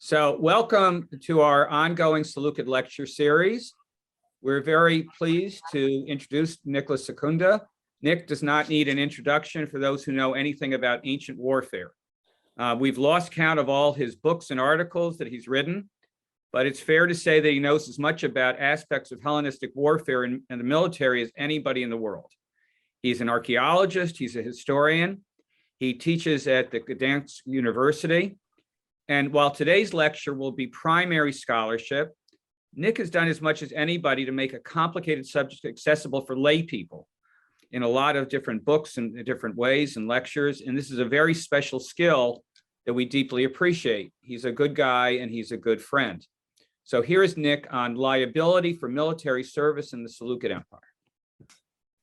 So welcome to our ongoing Seleukid lecture series. We're very pleased to introduce Nicholas Sekunda. Nick does not need an introduction for those who know anything about ancient warfare. We've lost count of all his books and articles that he's written, but it's fair to say that he knows as much about aspects of Hellenistic warfare and the military as anybody in the world. He's an archaeologist, he's a historian, he teaches at the Gdańsk University. And while today's lecture will be primary scholarship, Nick has done as much as anybody to make a complicated subject accessible for lay people in a lot of different books and different ways and lectures. And this is a very special skill that we deeply appreciate. He's a good guy and he's a good friend. So here's Nick on liability for military service in the Seleucid Empire.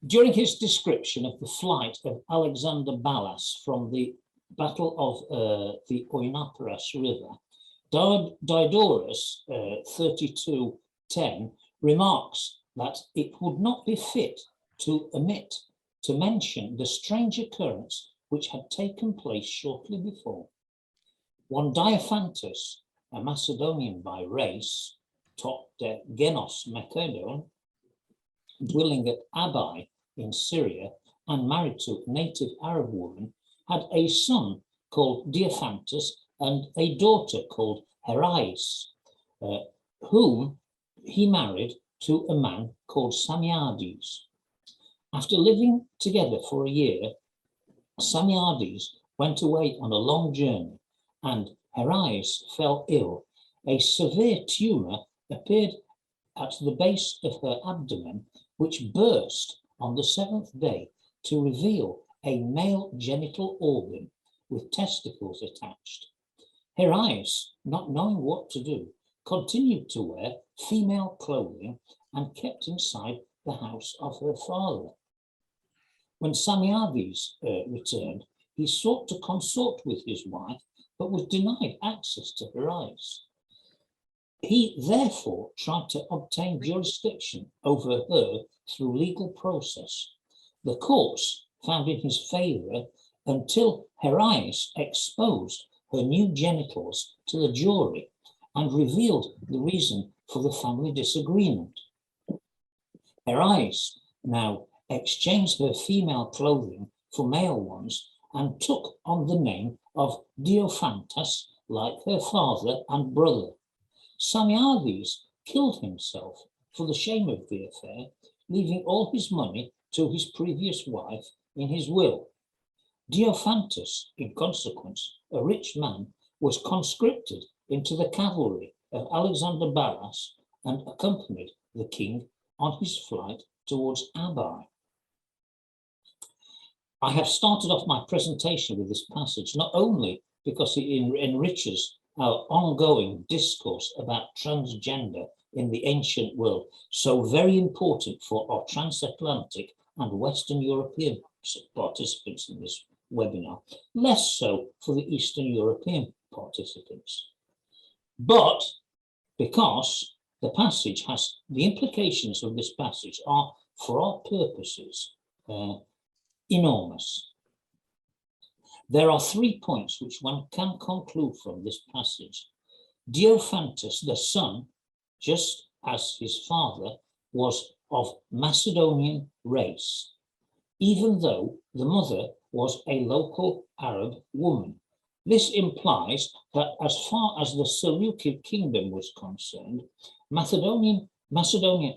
During his description of the flight of Alexander Ballas from the Battle of the Oinoperos River, Diodorus 32:10 remarks that it would not be fit to omit to mention the strange occurrence which had taken place shortly before. One Diophantus, a Macedonian by race, top de genos Macedon, dwelling at Abai in Syria and married to a native Arab woman, had a son called Diophantus and a daughter called Herais, whom he married to a man called Samiades. After living together for a year, Samiades went away on a long journey and Herais fell ill. A severe tumor appeared at the base of her abdomen, which burst on the seventh day to reveal a male genital organ with testicles attached. Herais, not knowing what to do, continued to wear female clothing and kept inside the house of her father. When Samiades returned, he sought to consort with his wife, but was denied access to Herais. He therefore tried to obtain jurisdiction over her through legal process. The courts found in his favor until Herais exposed her new genitals to the jury and revealed the reason for the family disagreement. Herais now exchanged her female clothing for male ones and took on the name of Diophantus, like her father and brother. Samiades killed himself for the shame of the affair, leaving all his money to his previous wife in his will. Diophantus, in consequence, a rich man, was conscripted into the cavalry of Alexander Ballas and accompanied the king on his flight towards Abai. I have started off my presentation with this passage not only because it enriches our ongoing discourse about transgender in the ancient world, so very important for our transatlantic and Western European participants in this webinar, less so for the Eastern European participants. But because the passage has, the implications of this passage are, for our purposes, enormous. There are 3 points which one can conclude from this passage. Diophantus, the son, just as his father, was of Macedonian race, even though the mother was a local Arab woman. This implies that as far as the Seleukid kingdom was concerned, Macedonian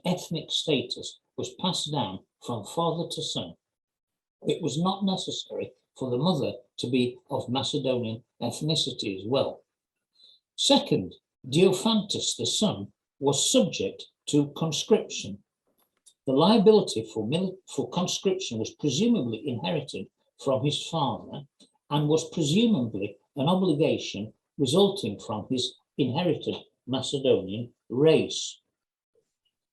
ethnic status was passed down from father to son. It was not necessary for the mother to be of Macedonian ethnicity as well. Second, Diophantus, the son, was subject to conscription. The liability for conscription was presumably inherited from his father and was presumably an obligation resulting from his inherited Macedonian race.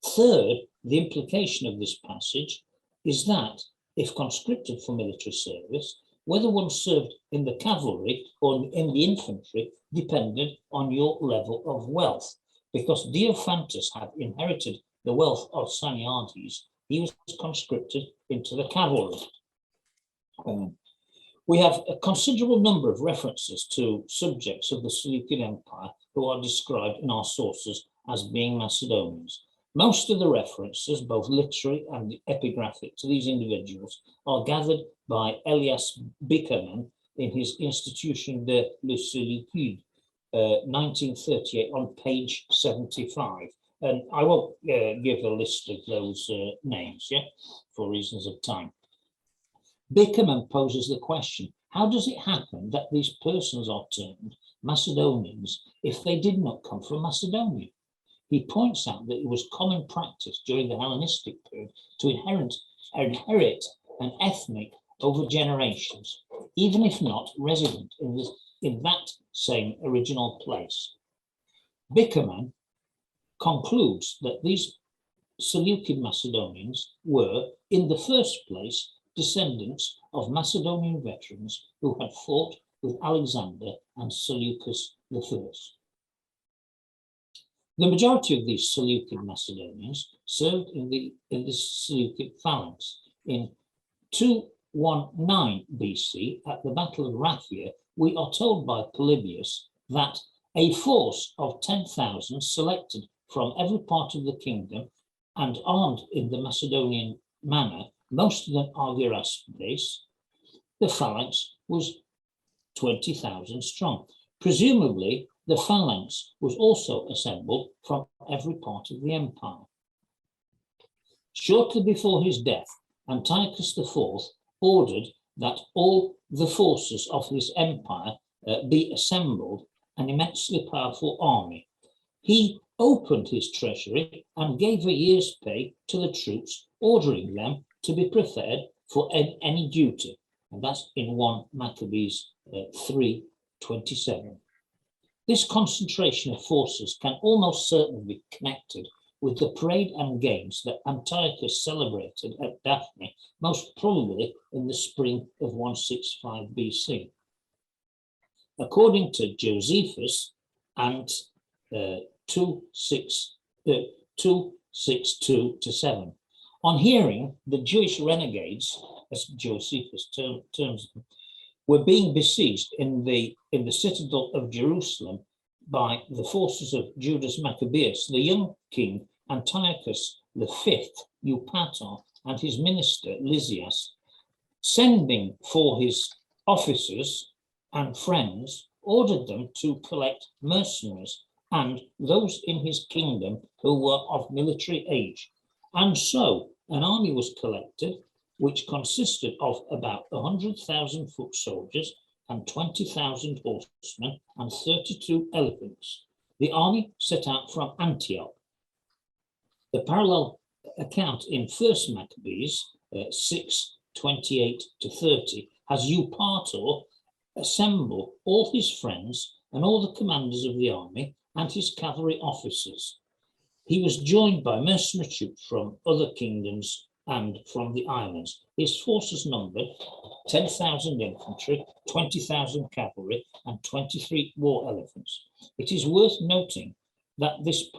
Third, the implication of this passage is that if conscripted for military service, whether one served in the cavalry or in the infantry depended on your level of wealth. Because Diophantus had inherited the wealth of Samiades, he was conscripted into the cavalry. We have a considerable number of references to subjects of the Seleucid Empire who are described in our sources as being Macedonians. Most of the references, both literary and epigraphic, to these individuals are gathered by Elias Bikerman in his Institution de le Seleukid, 1938, on page 75. And I won't give a list of those names, for reasons of time. Bikerman poses the question, how does it happen that these persons are termed Macedonians if they did not come from Macedonia? He points out that it was common practice during the Hellenistic period to inherit an ethnic over generations, even if not resident in that same original place. Bikerman concludes that these Seleucid Macedonians were, in the first place, descendants of Macedonian veterans who had fought with Alexander and Seleucus I. The majority of these Seleucid Macedonians served in the Seleucid phalanx. In 219 BC, at the Battle of Raphia, we are told by Polybius that a force of 10,000 selected from every part of the kingdom and armed in the Macedonian manner, most of them are Viraspides, the phalanx was 20,000 strong. Presumably, the phalanx was also assembled from every part of the empire. Shortly before his death, Antiochus IV ordered that all the forces of his empire be assembled, an immensely powerful army. He opened his treasury and gave a year's pay to the troops, ordering them to be prepared for any duty. And that's in 1 Maccabees 3:27. This concentration of forces can almost certainly be connected with the parade and games that Antiochus celebrated at Daphne, most probably in the spring of 165 BC. According to Josephus and 262-7, on hearing the Jewish renegades, as Josephus terms them, were being besieged in the citadel of Jerusalem by the forces of Judas Maccabeus, the young king Antiochus V Eupator and his minister Lysias, sending for his officers and friends, ordered them to collect mercenaries and those in his kingdom who were of military age. And so an army was collected, which consisted of about 100,000 foot soldiers and 20,000 horsemen and 32 elephants. The army set out from Antioch. The parallel account in 1 Maccabees 6:28-30 has Eupator assemble all his friends and all the commanders of the army and his cavalry officers. He was joined by mercenary troops from other kingdoms and from the islands. His forces numbered 10,000 infantry, 20,000 cavalry, and 23 war elephants. It is worth noting that in this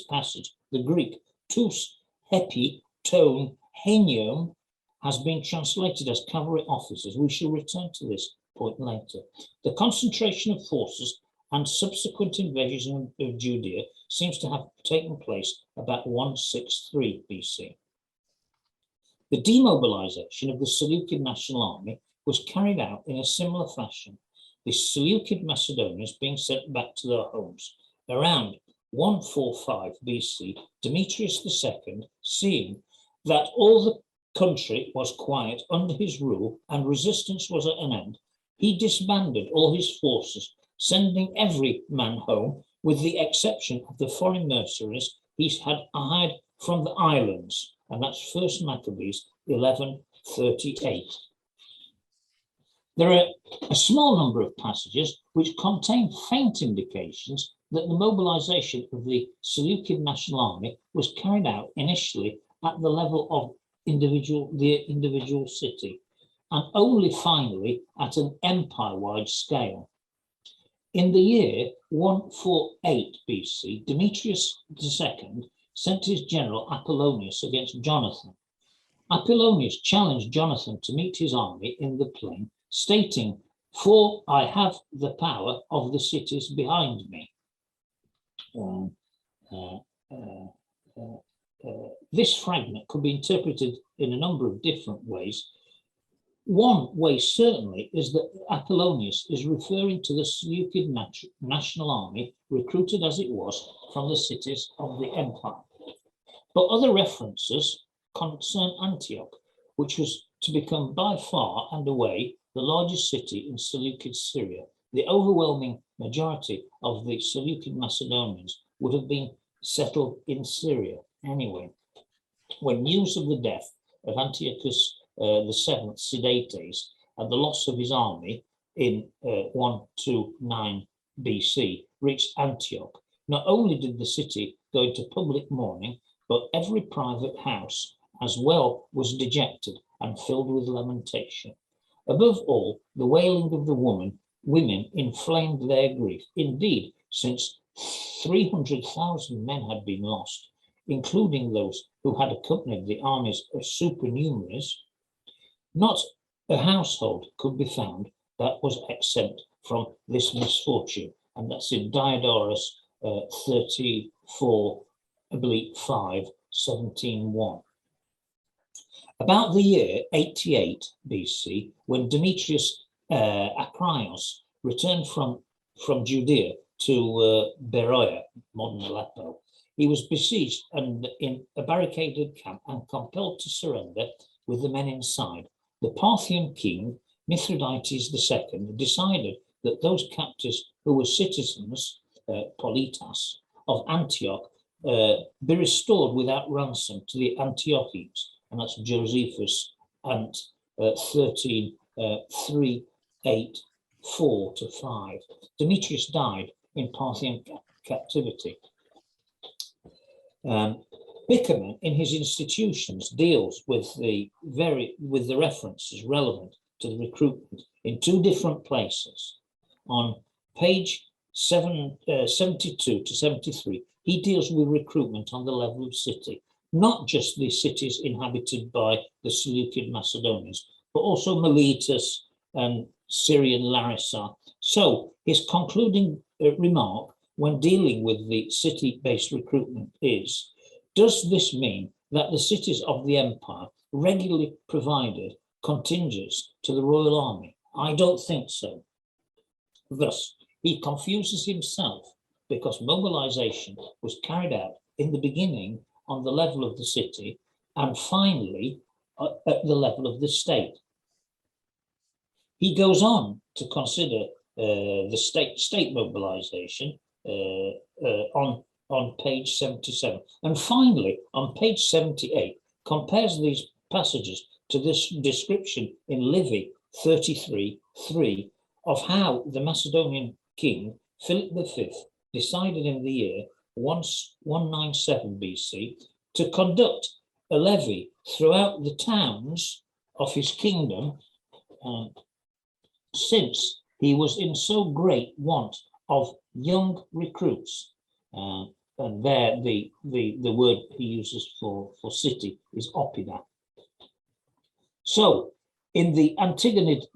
passage, the Greek tous hepi ton henion has been translated as cavalry officers. We shall return to this point later. The concentration of forces and subsequent invasion of Judea seems to have taken place about 163 BC. The demobilization of the Seleucid national army was carried out in a similar fashion, the Seleucid Macedonians being sent back to their homes. Around 145 BC, Demetrius II, seeing that all the country was quiet under his rule and resistance was at an end, he disbanded all his forces, sending every man home with the exception of the foreign mercenaries he had hired from the islands. And that's 1 Maccabees 11:38. There are a small number of passages which contain faint indications that the mobilization of the Seleucid national army was carried out initially at the level of the individual city, and only finally at an empire-wide scale. In the year 148 BC, Demetrius II sent his general Apollonius against Jonathan. Apollonius challenged Jonathan to meet his army in the plain, stating, "For I have the power of the cities behind me." This fragment could be interpreted in a number of different ways. One way certainly is that Apollonius is referring to the Seleukid national army, recruited as it was from the cities of the empire. But other references concern Antioch, which was to become by far and away the largest city in Seleucid Syria. The overwhelming majority of the Seleucid Macedonians would have been settled in Syria anyway. When news of the death of Antiochus VII Sidetes and the loss of his army in 129 BC reached Antioch, not only did the city go into public mourning, but every private house as well was dejected and filled with lamentation. Above all, the wailing of the women inflamed their grief. Indeed, since 300,000 men had been lost, including those who had accompanied the armies of supernumeraries, not a household could be found that was exempt from this misfortune. And that's in Diodorus 34/5, 17:1. About the year 88 BC, when Demetrius Acrios returned from Judea to Beroia, modern Aleppo, he was besieged and in a barricaded camp and compelled to surrender with the men inside. The Parthian king, Mithridates II, decided that those captives who were citizens, politas, of Antioch be restored without ransom to the Antiochians, and that's Josephus and 13:384-5. Demetrius died in Parthian captivity. Bikerman, in his institutions, deals with the references relevant to the recruitment in two different places. On page 72-73, he deals with recruitment on the level of city, not just the cities inhabited by the Seleucid Macedonians, but also Miletus and Syrian Larissa. So his concluding remark when dealing with the city-based recruitment is, does this mean that the cities of the empire regularly provided contingents to the royal army? I don't think so. Thus, he confuses himself because mobilization was carried out in the beginning on the level of the city and finally at the level of the state. He goes on to consider the state mobilization on page 77. And finally, on page 78, compares these passages to this description in Livy 33:3 of how the Macedonian king, Philip V, decided in the year 197 BC to conduct a levy throughout the towns of his kingdom, since he was in so great want of young recruits. And there the word he uses for city is opida. So in the Antigonid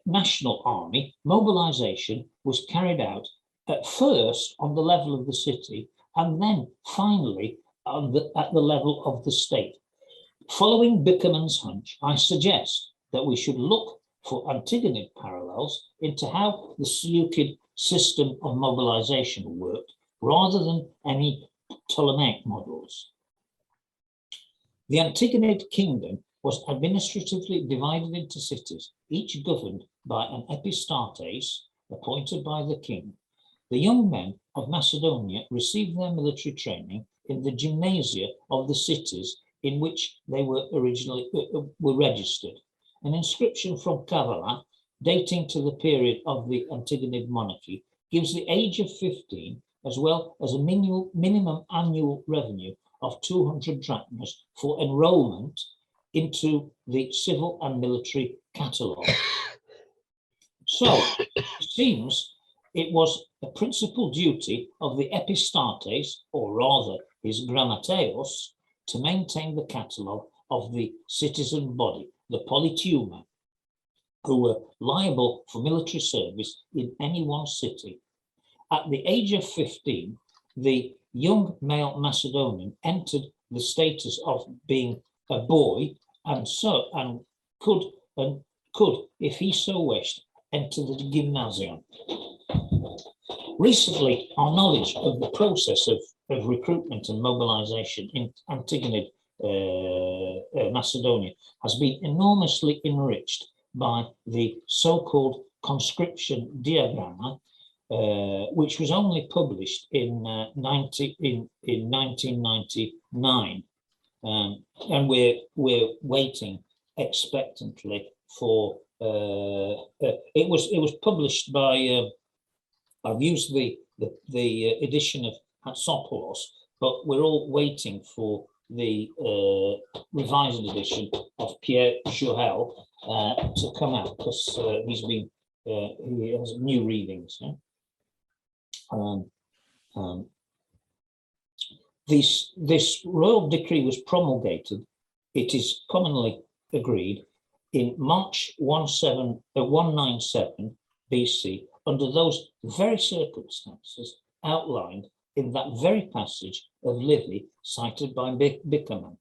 national army, mobilization was carried out at first on the level of the city and then finally at the level of the state. Following Bikerman's hunch, I suggest that we should look for Antigonid parallels into how the Seleukid system of mobilization worked, rather than any Ptolemaic models. The Antigonid kingdom was administratively divided into cities, each governed by an epistates appointed by the king. The young men of Macedonia received their military training in the gymnasia of the cities in which they were originally registered. An inscription from Kavala, dating to the period of the Antigonid monarchy, gives the age of 15 as well as a minimum annual revenue of 200 drachmas for enrollment into the civil and military catalogue. So it seems it was a principal duty of the epistates, or rather his grammateos, to maintain the catalogue of the citizen body, the polytiuma. who were liable for military service in any one city. At the age of 15, the young male Macedonian entered the status of being a boy and could, if he so wished, enter the gymnasium. Recently, our knowledge of the process of recruitment and mobilization in Antigonid Macedonia has been enormously enriched by the so-called conscription diagramma, which was only published in 1999, and we're waiting expectantly for. It was published by. I've used the edition of Hatsopoulos, but we're all waiting for the revised edition of Pierre Jouhel to come out, because he has new readings. Yeah? This royal decree was promulgated, it is commonly agreed, in March 197 BC, under those very circumstances outlined in that very passage of Livy cited by Bikerman.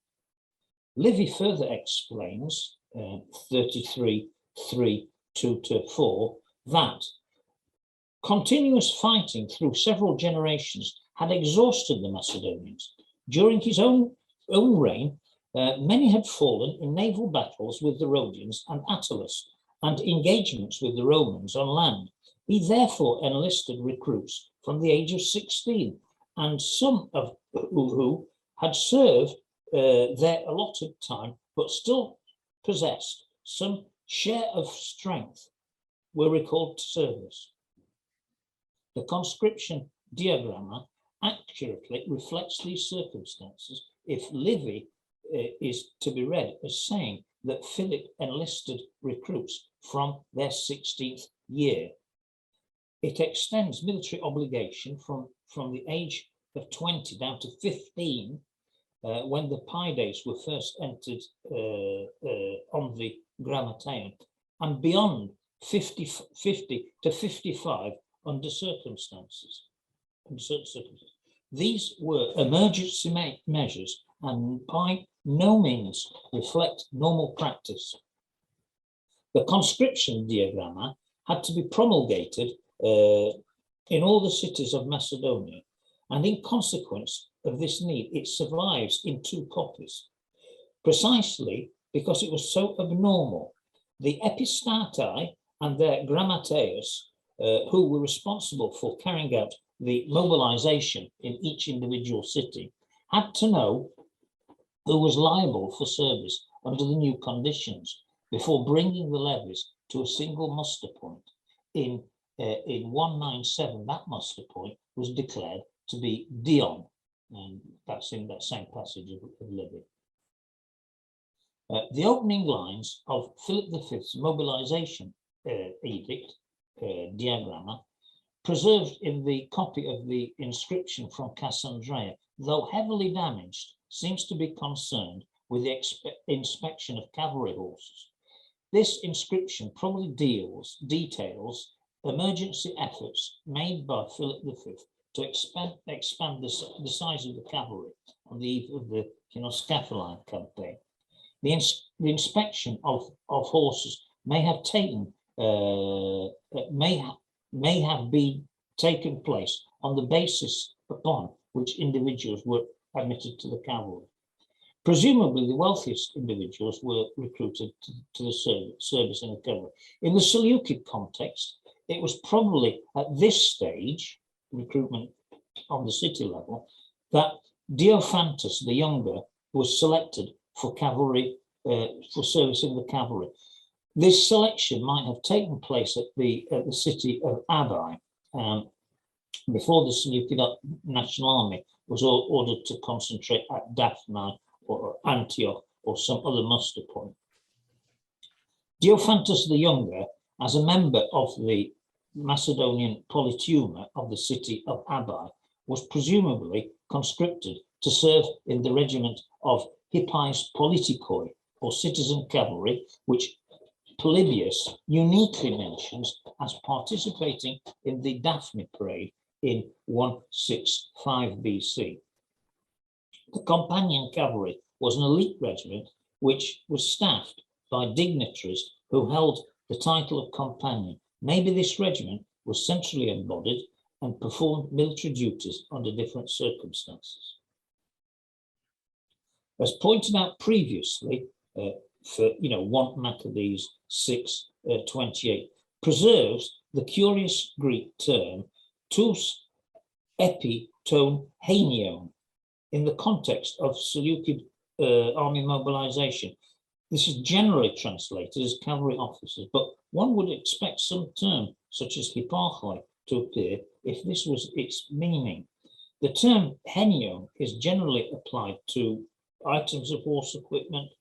Livy further explains, 33:3-2-4, that continuous fighting through several generations had exhausted the Macedonians. During his own reign, many had fallen in naval battles with the Rhodians and Attalus, and engagements with the Romans on land. He therefore enlisted recruits from the age of 16, and some of who had served their allotted time, but still possessed some share of strength, were recalled to service. The conscription diagramma accurately reflects these circumstances if Livy is to be read as saying that Philip enlisted recruits from their 16th year. It extends military obligation from the age of 20 down to 15, when the Paides were first entered on the Grammatean, and beyond 50 to 55 under certain circumstances. These were emergency measures and by no means reflect normal practice. The conscription diagramma had to be promulgated in all the cities of Macedonia, and in consequence of this need, it survives in 2 copies, precisely because it was so abnormal. The epistatae and their grammateus, who were responsible for carrying out the mobilization in each individual city, had to know who was liable for service under the new conditions before bringing the levies to a single muster point. In 197, that muster point was declared to be Dion, and that's in that same passage of Livy. The opening lines of Philip V's mobilization edict, diagramma, preserved in the copy of the inscription from Kassandreia, though heavily damaged, seems to be concerned with the inspection of cavalry horses. This inscription probably details emergency efforts made by Philip V to expand the size of the cavalry on the eve of the Scapholine campaign. The inspection of horses may have been taken place on the basis upon which individuals were admitted to the cavalry. Presumably, the wealthiest individuals were recruited to the service in the cavalry. In the Seleukid context, it was probably at this stage, recruitment on the city level, that Diophantus the Younger was selected for cavalry, for service in the cavalry. This selection might have taken place at the city of Abi before the Seleukid National Army was ordered to concentrate at Daphne or Antioch or some other muster point. Diophantus the Younger, as a member of the Macedonian Polyteuma of the city of Abi, was presumably conscripted to serve in the regiment of Hippais Politikoi, or citizen cavalry, which Polybius uniquely mentions as participating in the Daphne parade in 165 BC. The companion cavalry was an elite regiment which was staffed by dignitaries who held the title of companion. Maybe this regiment was centrally embodied and performed military duties under different circumstances. As pointed out previously, for 1 Maccabees 6:28, preserves the curious Greek term tous epi ton hainion in the context of Seleukid army mobilization. This is generally translated as cavalry officers, but one would expect some term such as hipparchoi to appear if this was its meaning. The term hainion is generally applied to items of horse equipment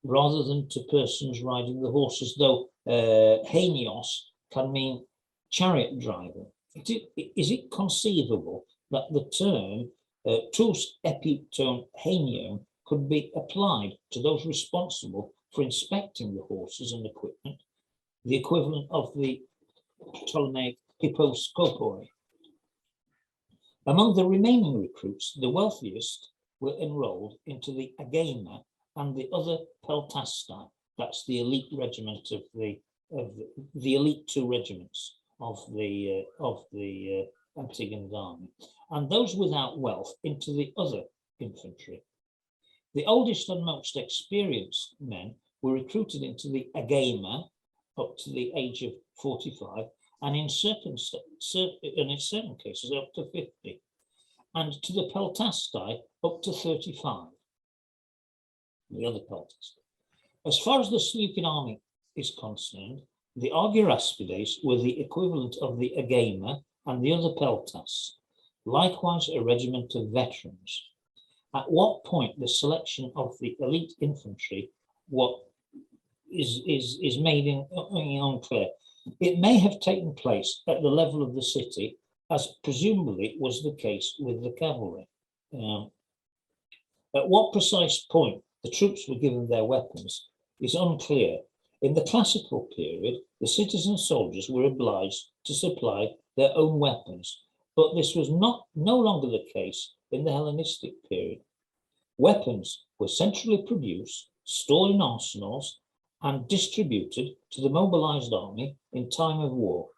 rather than to persons riding the horses, though hainios can mean chariot driver. Is it conceivable that the term tous epi ton hainion could be applied to those responsible for inspecting the horses and equipment, the equivalent of the Ptolemaic hipposkopoi? Among the remaining recruits, the wealthiest were enrolled into the agema and the other peltastai. That's the elite regiment of the elite 2 regiments of the Antigonid army, and those without wealth into the other infantry. The oldest and most experienced men were recruited into the agema up to the age of 45, and in certain cases up to 50, and to the peltastai up to 35. The other peltastai. As far as the Seleucid army is concerned, the Argyraspides were the equivalent of the agema and the other peltas, likewise a regiment of veterans. At what point the selection of the elite infantry is made unclear. It may have taken place at the level of the city, as presumably was the case with the cavalry. At what precise point the troops were given their weapons is unclear. In the classical period, the citizen soldiers were obliged to supply their own weapons, but this was no longer the case in the Hellenistic period. Weapons were centrally produced, stored in arsenals, and distributed to the mobilized army in time of war.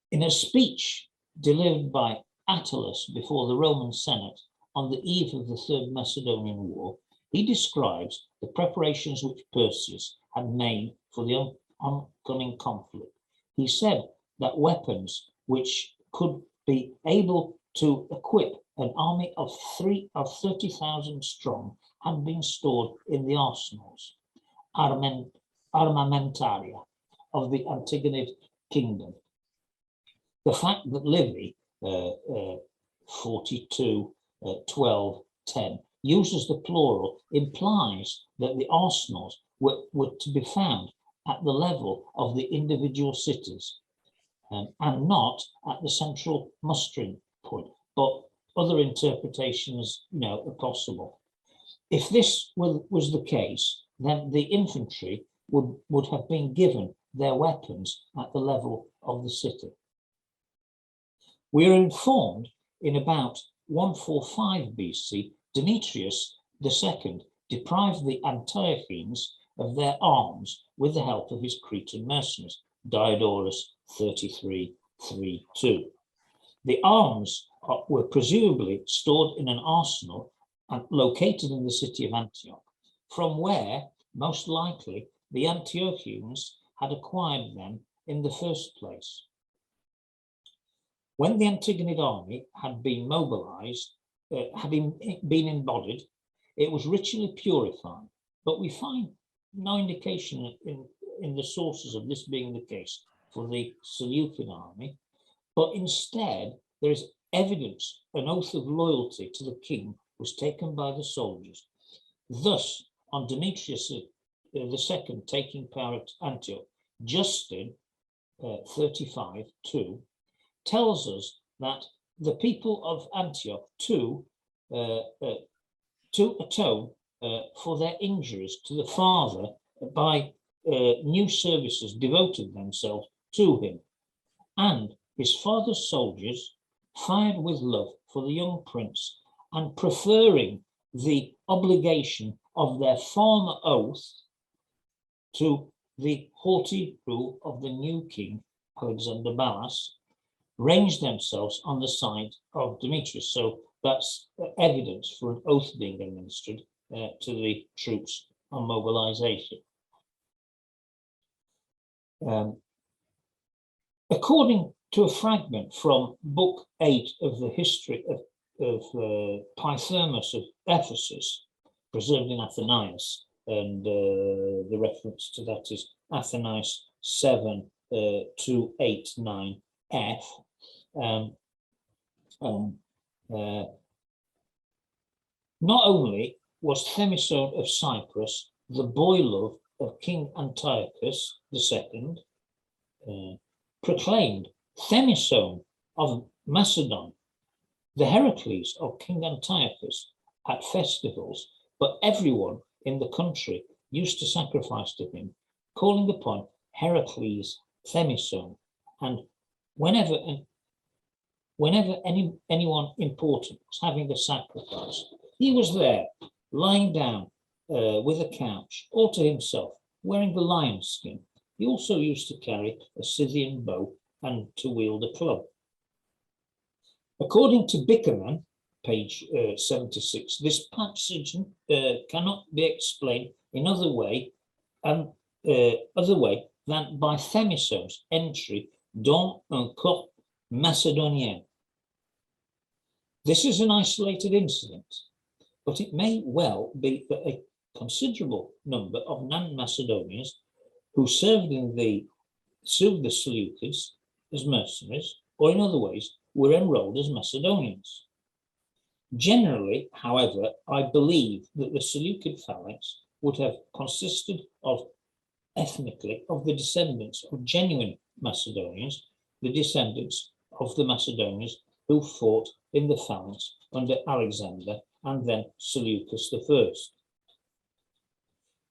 In a speech delivered by Attalus before the Roman Senate on the eve of the Third Macedonian War, he describes the preparations which Perseus had made for the oncoming conflict. He said that weapons which could be able to equip an army of 30,000 strong had been stored in the arsenals, armamentaria, of the Antigonid kingdom. The fact that Livy 42:12:10 uses the plural implies that the arsenals were to be found at the level of the individual cities and not at the central mustering point, but other interpretations are possible. If this was the case, then the infantry would have been given their weapons at the level of the city. We are informed in about 145 BC, Demetrius II deprived the Antiochians of their arms with the help of his Cretan mercenaries, Diodorus 33:3-2. The arms were presumably stored in an arsenal and located in the city of Antioch, from where, most likely, the Antiochians had acquired them in the first place. When the Antigonid army had been mobilized, had been embodied, it was ritually purified, but we find no indication in the sources of this being the case for the Seleucid army, but instead there is evidence an oath of loyalty to the king was taken by the soldiers. Thus, on Demetrius II taking power at Antioch, Justin 35:2 tells us that the people of Antioch to atone for their injuries to the father by new services devoted themselves to him, and his father's soldiers, fired with love for the young prince and preferring the obligation of their former oath to the haughty rule of the new king, Alexander Ballas, ranged themselves on the side of Demetrius. So that's evidence for an oath being administered to the troops on mobilization. According to a fragment from Book 8 of the history of Pythermos of Ephesus, preserved in Athenaeus, and the reference to that is Athenaeus 7:289f. Not only was Themison of Cyprus the boy love of King Antiochus II, proclaimed Themison of Macedon the Heracles of King Antiochus at festivals, but everyone in the country used to sacrifice to him, calling upon Heracles Themison, and whenever anyone important was having a sacrifice, he was there, lying down with a couch, all to himself, wearing the lion's skin. He also used to carry a Scythian bow and to wield a club. According to Bikerman, page 76, this passage cannot be explained in other way than by Themison's entry dans un corps macédonien. This is an isolated incident, but it may well be that a considerable number of non-Macedonians who served the Seleucids as mercenaries, or in other ways, were enrolled as Macedonians. Generally, however, I believe that the Seleukid phalanx would have consisted of ethnically of the descendants of genuine Macedonians, the descendants of the Macedonians who fought in the phalanx under Alexander and then Seleucus I.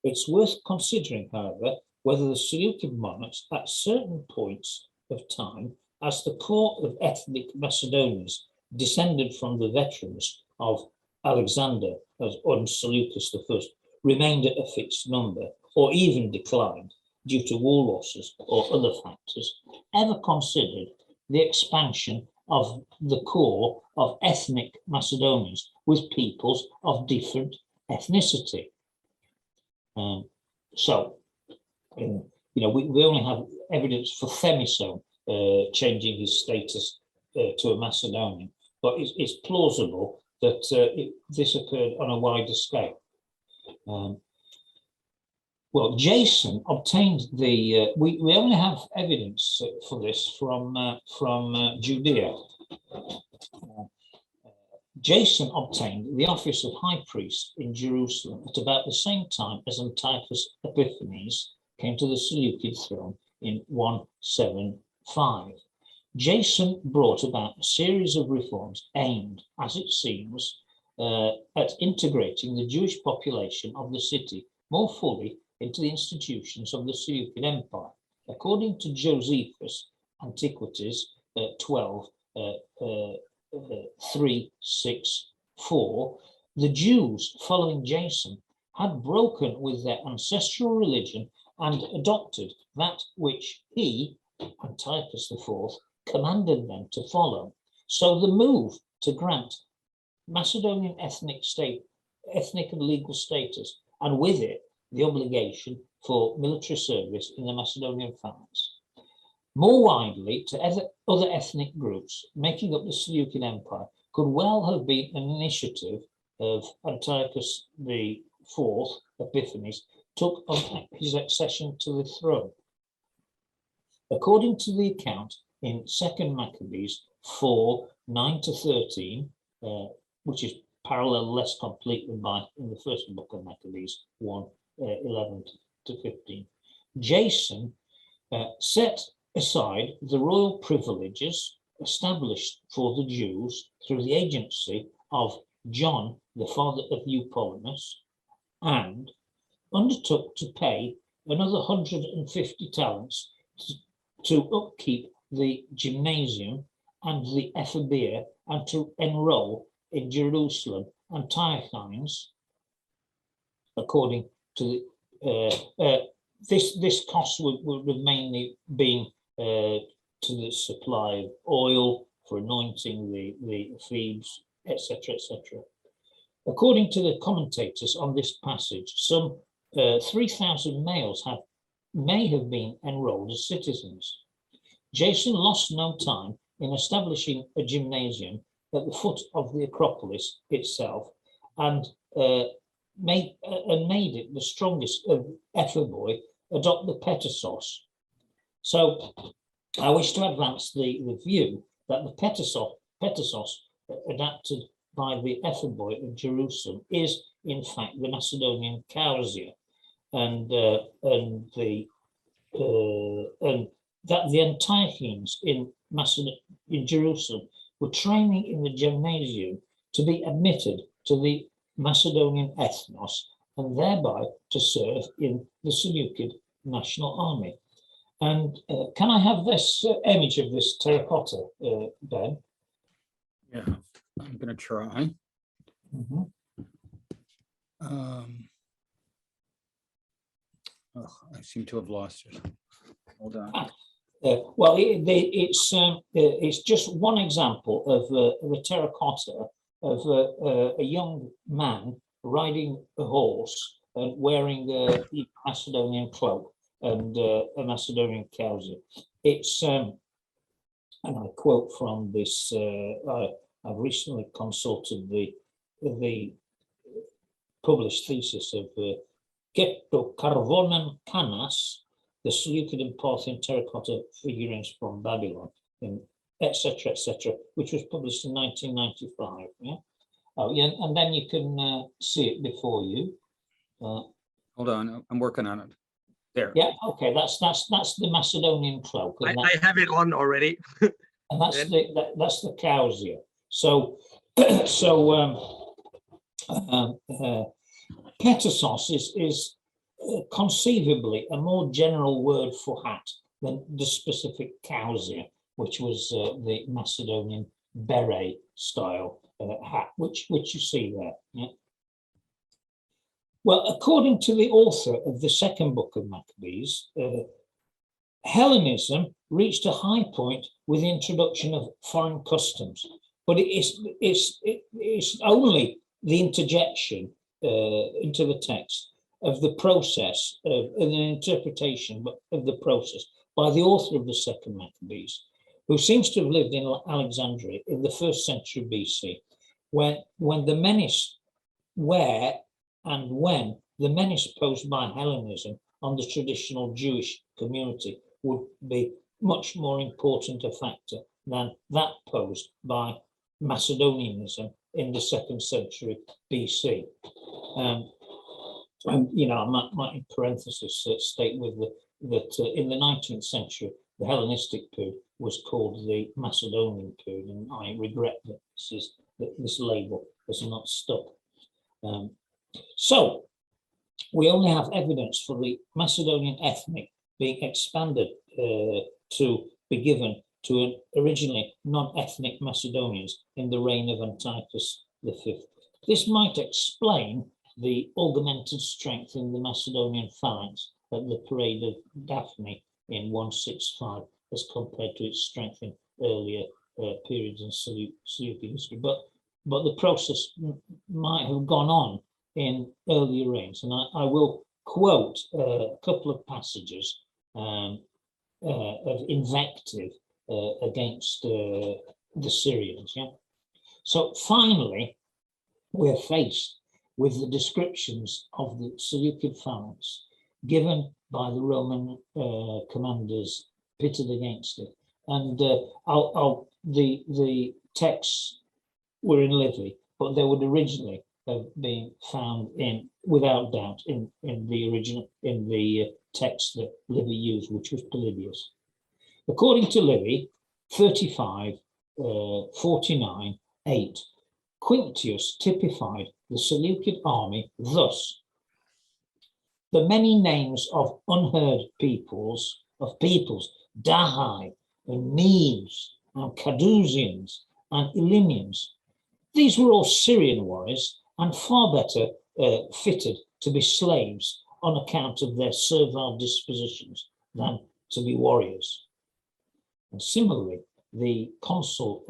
It's worth considering, however, whether the Seleucid monarchs at certain points of time, as the core of ethnic Macedonians descended from the veterans of Alexander and Seleucus I, remained at a fixed number, or even declined due to war losses or other factors, ever considered the expansion of the core of ethnic Macedonians with peoples of different ethnicity. We only have evidence for Themison changing his status to a Macedonian, but it's plausible that this occurred on a wider scale. Well, Jason obtained the. We only have evidence for this from Judea. Jason obtained the office of high priest in Jerusalem at about the same time as Antiochus Epiphanes came to the Seleucid throne in 175. Jason brought about a series of reforms aimed, as it seems, at integrating the Jewish population of the city more fully into the institutions of the Seleucid Empire. According to Josephus, Antiquities 12:364, the Jews following Jason had broken with their ancestral religion and adopted that which he, Antiochus IV, commanded them to follow. So the move to grant Macedonian ethnic and legal status, and with it the obligation for military service in the Macedonian phalanx, more widely to other ethnic groups making up the Seleucid Empire, could well have been an initiative of Antiochus IV Epiphanes took on his accession to the throne. According to the account in 2 Maccabees 4:9-13, which is parallel less completely by in the first book of Maccabees 1:11-15, Jason set aside the royal privileges established for the Jews through the agency of John, the father of Eupolemus, and undertook to pay another 150 talents to upkeep the gymnasium and the ephebia, and to enroll in Jerusalem Antiochians, according to this cost would have mainly been to the supply of oil for anointing the Thebes, etc., etc. According to the commentators on this passage, some 3,000 males may have been enrolled as citizens. Jason lost no time in establishing a gymnasium at the foot of the Acropolis itself, and made it the strongest of epheboi adopt the petasos. So I wish to advance the view that the petasos adapted by the epheboi of Jerusalem is in fact the Macedonian Kausia, and that the Antiochians in Jerusalem were training in the gymnasium to be admitted to the Macedonian ethnos and thereby to serve in the Seleukid national army. And can I have this image of this terracotta, Ben? Yeah, I'm going to try. Mm-hmm. I seem to have lost it. Hold on. Well, it's just one example of a terracotta of a young man riding a horse and wearing a Macedonian cloak and a Macedonian kausia. It's, and I quote from this, I've recently consulted the published thesis of Getto Carvonem Canas, the Seleukid and Parthian terracotta figurines from Babylon, etc., etc., which was published in 1995. Yeah. Oh, yeah, and then you can see it before you. Hold on, I'm working on it. There. Yeah. Okay. That's the Macedonian cloak. And I have it on already. And that's the kausia. So petasos is conceivably a more general word for hat than the specific kausia, which was the Macedonian beret style hat, which you see there. Yeah? Well, according to the author of the second book of Maccabees, Hellenism reached a high point with the introduction of foreign customs, but it's only the interjection into the text of the process of an interpretation of the process by the author of the second Maccabees, who seems to have lived in Alexandria in the 1st century BC, when the menace posed by Hellenism on the traditional Jewish community would be much more important a factor than that posed by Macedonianism in the 2nd century BC. And you know, I might in parenthesis state with that in the 19th century, the Hellenistic period was called the Macedonian period, and I regret that this label has not stuck. So we only have evidence for the Macedonian ethnic being expanded to be given to originally non-ethnic Macedonians in the reign of Antiochus V. This might explain the augmented strength in the Macedonian phalanx at the parade of Daphne in 165 as compared to its strength in earlier periods in Seleucid history. But the process might have gone on in earlier reigns, and I will quote a couple of passages of invective against the Syrians. Yeah. So finally, we're faced with the descriptions of the Seleucid phalanx given by the Roman commanders pitted against it, and the texts were in Livy, but they would originally have been found without doubt in the original, in the text that Livy used, which was Polybius. According to Livy 35, 49, 8, Quinctius typified the Seleucid army thus: the many names of unheard peoples, Dahai and Medes and Cadusians and Elimians. These were all Syrian warriors and far better fitted to be slaves on account of their servile dispositions than to be warriors. And similarly, the consul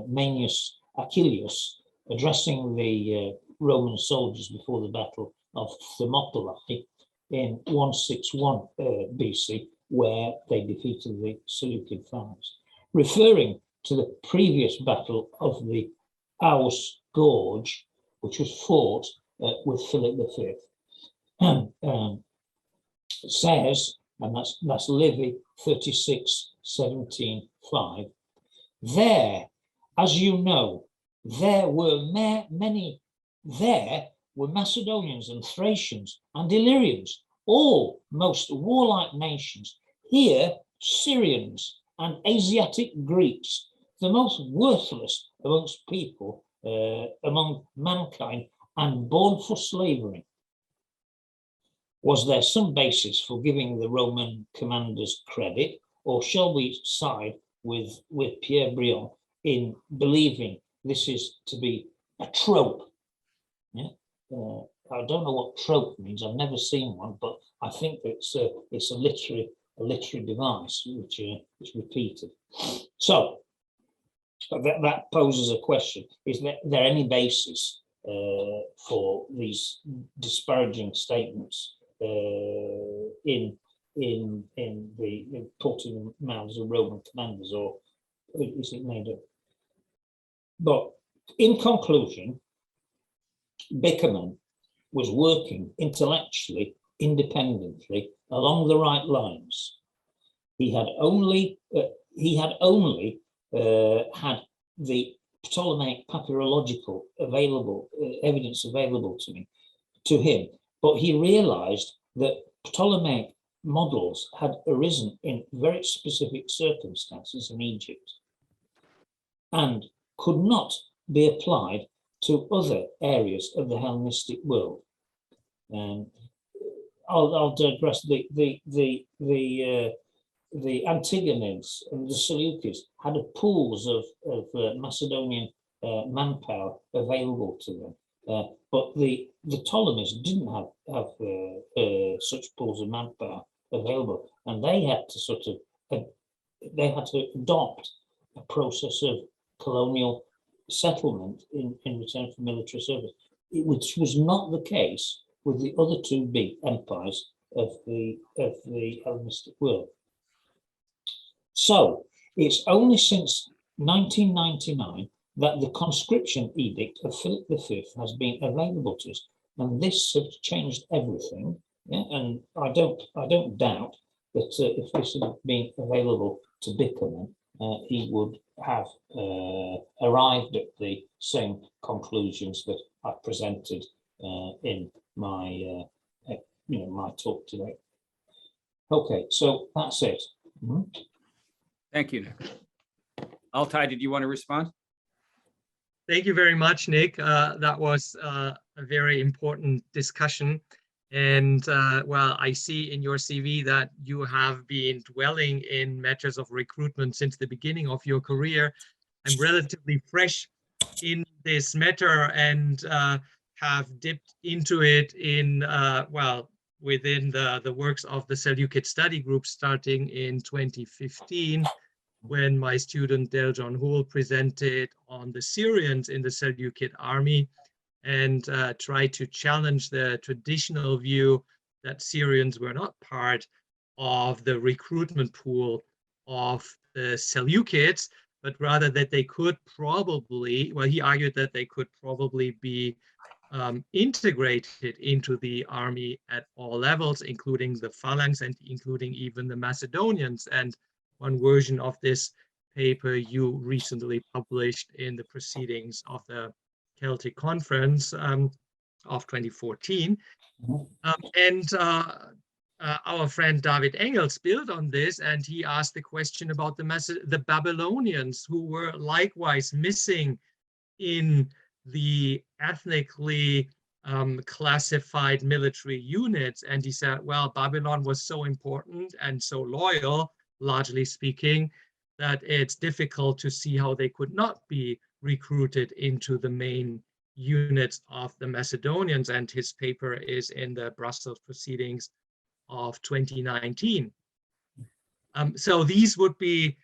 Manius Achilleus, addressing the Roman soldiers before the Battle of Thermopylae in 161 BC, where they defeated the Seleucid phalanx, referring to the previous battle of the Aus Gorge, which was fought with Philip V, says, and that's Livy 36:17-5, there, as you know, there were Macedonians and Thracians and Illyrians, all most warlike nations. Here, Syrians and Asiatic Greeks, the most worthless amongst people, among mankind, and born for slavery. Was there some basis for giving the Roman commanders credit, or shall we side with Pierre Briand in believing this is to be a trope? Yeah? I don't know what trope means. I've never seen one, but I think it's a literary device which is repeated. So that poses a question: is there any basis for these disparaging statements in the put in the mouths of Roman commanders, or is it made up? But in conclusion, Bikerman was working intellectually independently along the right lines. He had only had the Ptolemaic papyrological evidence available to him, but he realized that Ptolemaic models had arisen in very specific circumstances in Egypt and could not be applied to other areas of the Hellenistic world. I'll digress. The Antigonids and the Seleucids had pools of Macedonian manpower available to them, but the Ptolemies didn't have such pools of manpower available, and they had to adopt a process of colonial settlement in return for military service, which was not the case with the other two big empires of the Hellenistic world. So it's only since 1999 that the conscription edict of Philip V has been available to us, and this has changed everything. Yeah? And I don't doubt that if this had been available to Bikerman, he would have arrived at the same conclusions that I presented in my my talk today. Okay, so that's it. Mm-hmm. Thank you, Nick. Altay, did you want to respond? Thank you very much, Nick. That was a very important discussion. And well, I see in your CV that you have been dwelling in matters of recruitment since the beginning of your career. I'm relatively fresh in this matter and have dipped into it in, well, within the works of the Seleukid study group starting in 2015, when my student Deljon Hul presented on the Syrians in the Seleukid Army and tried to challenge the traditional view that Syrians were not part of the recruitment pool of the Seleucids, but rather that they could probably, well, he argued that they could probably be integrated into the army at all levels, including the phalanx and including even the Macedonians. And one version of this paper you recently published in the proceedings of the Celtic Conference of 2014. And our friend David Engels built on this, and he asked the question about the Babylonians, who were likewise missing in the ethnically classified military units. And he said, well, Babylon was so important and so loyal, largely speaking, that it's difficult to see how they could not be recruited into the main units of the Macedonians. And his paper is in the Brussels proceedings of 2019. So these would be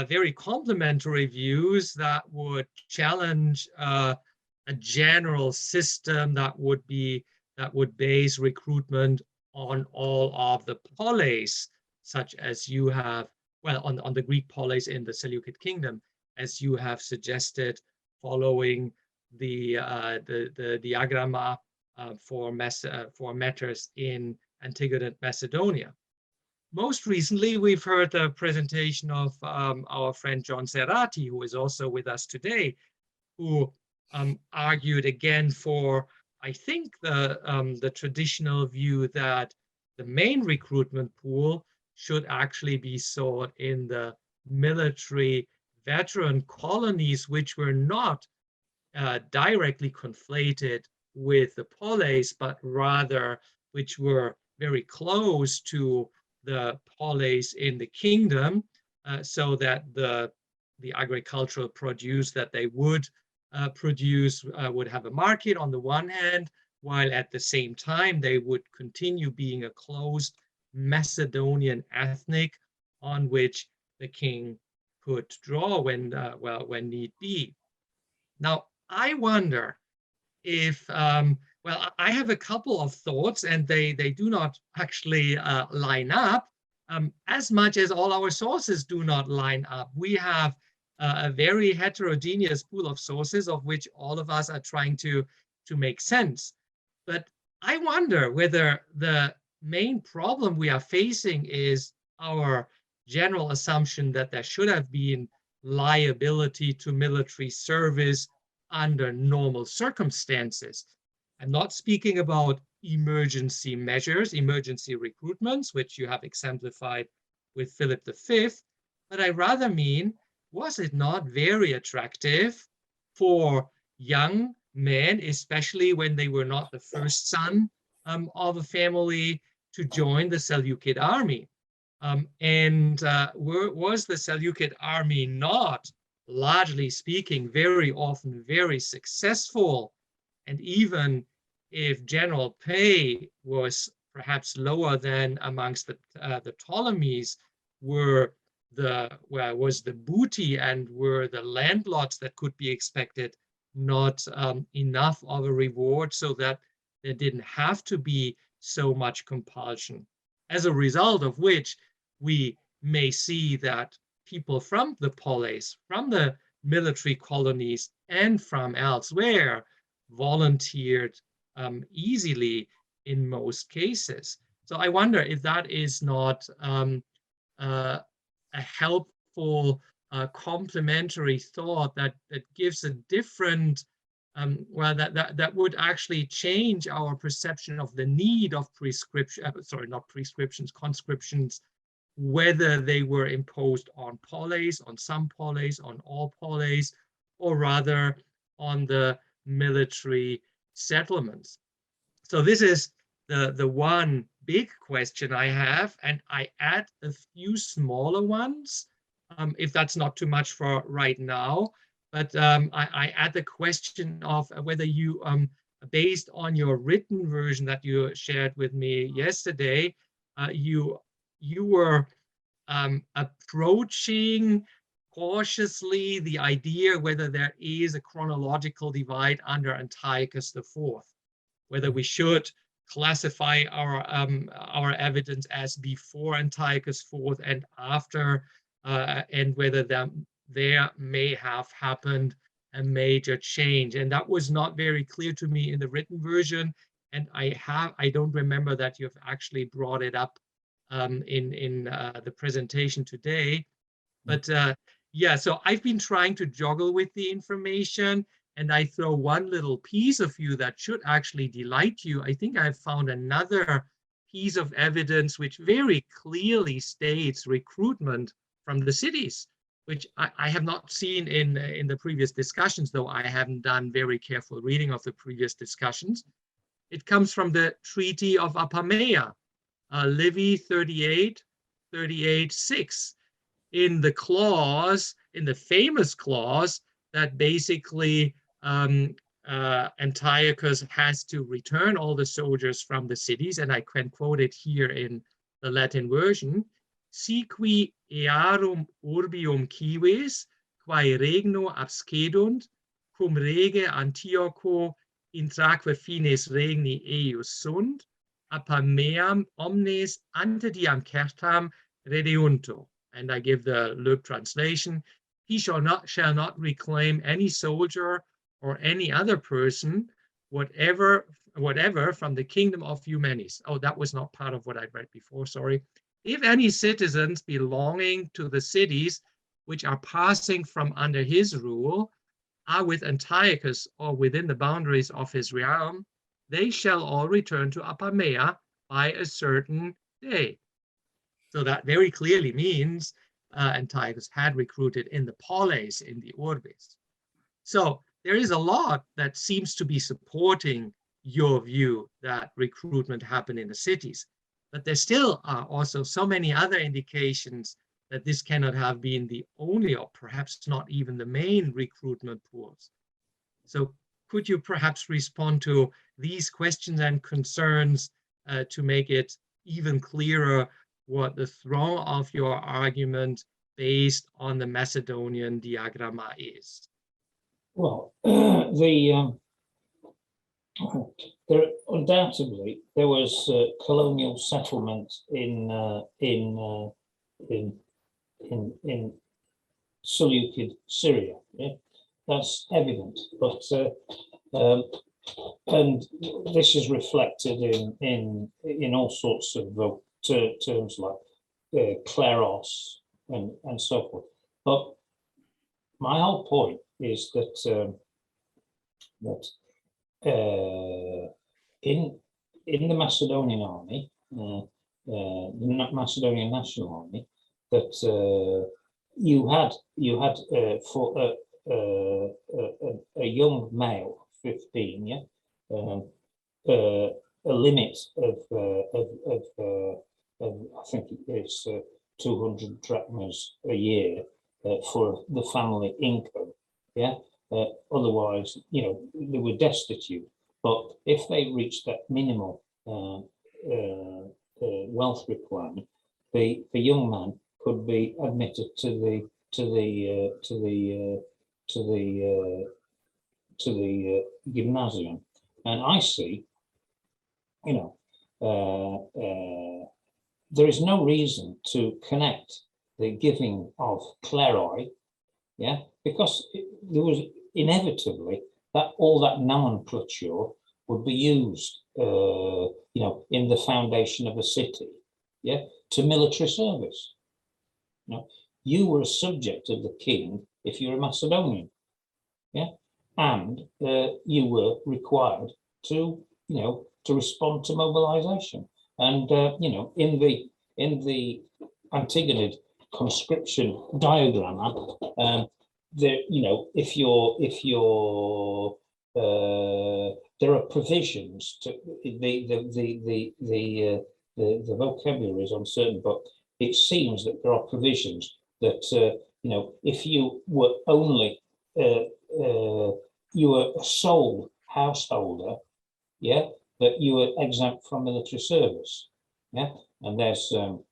very complementary views that would challenge a general system that would base recruitment on all of the polis, such as you have, well, on the Greek polis in the Seleukid kingdom, as you have suggested, following the diagramma for matters in Antigonid Macedonia. Most recently, we've heard the presentation of our friend John Serrati, who is also with us today, who argued again for, I think, the traditional view that the main recruitment pool should actually be sought in the military veteran colonies, which were not directly conflated with the polis, but rather which were very close to the polis in the kingdom, so that the agricultural produce that they would produce would have a market on the one hand, while at the same time they would continue being a closed Macedonian ethnic on which the king could draw when need be. Now, I wonder if well, I have a couple of thoughts, and they do not actually line up as much as all our sources do not line up. We have a very heterogeneous pool of sources of which all of us are trying to make sense. But I wonder whether the main problem we are facing is our general assumption that there should have been liability to military service under normal circumstances. I'm not speaking about emergency measures, emergency recruitments, which you have exemplified with Philip V, but I rather mean, was it not very attractive for young men, especially when they were not the first son of a family, to join the Seleucid army? Was the Seleucid army not, largely speaking, very often very successful? And even if general pay was perhaps lower than amongst the Ptolemies, was the booty and were the landlots that could be expected not enough of a reward, so that there didn't have to be so much compulsion? As a result of which, we may see that people from the polis, from the military colonies, and from elsewhere volunteered easily in most cases. So I wonder if that is not a helpful complementary thought that gives a different, that would actually change our perception of the need of conscriptions, whether they were imposed on polis, on some polis, on all polis, or rather on the military settlements. So this is the one big question I have, and I add a few smaller ones, if that's not too much for right now. But I add the question of whether you, based on your written version that you shared with me yesterday, you were approaching cautiously the idea whether there is a chronological divide under Antiochus IV, whether we should classify our evidence as before Antiochus IV and after, and whether there may have happened a major change. And that was not very clear to me in the written version, and I don't remember that you've actually brought it up in the presentation today. But yeah, so I've been trying to juggle with the information, and I throw one little piece of you that should actually delight you. I think I've found another piece of evidence which very clearly states recruitment from the cities, which I have not seen in the previous discussions, though I haven't done very careful reading of the previous discussions. It comes from the Treaty of Apamea, Livy 38:6, in the clause, in the famous clause that basically Antiochus has to return all the soldiers from the cities, and I can quote it here in the Latin version: "Siqui earum urbium cives, quae regno abscedunt, cum rege Antiocho intraque fines regni eius sunt, apameam omnes antediam certam redeunto." And I give the Luke translation: "He shall not reclaim any soldier or any other person, whatever from the kingdom of Eumenes." Oh, that was not part of what I read before, sorry. "If any citizens belonging to the cities which are passing from under his rule are with Antiochus or within the boundaries of his realm, they shall all return to Apamea by a certain day." So that very clearly means Antiochus had recruited in the polis, in the urbis. So there is a lot that seems to be supporting your view that recruitment happened in the cities, but there still are also so many other indications that this cannot have been the only, or perhaps not even the main recruitment pools. So could you perhaps respond to these questions and concerns to make it even clearer what the throne of your argument based on the Macedonian diagramma is? Well, there undoubtedly there was colonial settlement in Seleukid Syria. Yeah? That's evident, but and this is reflected in all sorts of terms like kleros and so forth. But my whole point is that in the Macedonian army, the Macedonian National Army, that you had for a young male, 15, yeah, a limit of I think it is 200 drachmas a year for the family income, yeah. Otherwise, you know, they were destitute. But if they reached that minimal wealth requirement, the young man could be admitted to the gymnasium. And I see, you know, there is no reason to connect the giving of kleroi, yeah, because there was inevitably that all that nomenclature would be used, you know, in the foundation of a city, yeah, to military service. You know, you were a subject of the king if you're a Macedonian, yeah, and you were required to, you know, to respond to mobilization. And you know, in the Antigonid Conscription diagramma, there, you know, if you're there are provisions to the vocabulary is uncertain, but it seems that there are provisions that you know, if you were only you were a sole householder, yeah, that you were exempt from military service, yeah, and there's you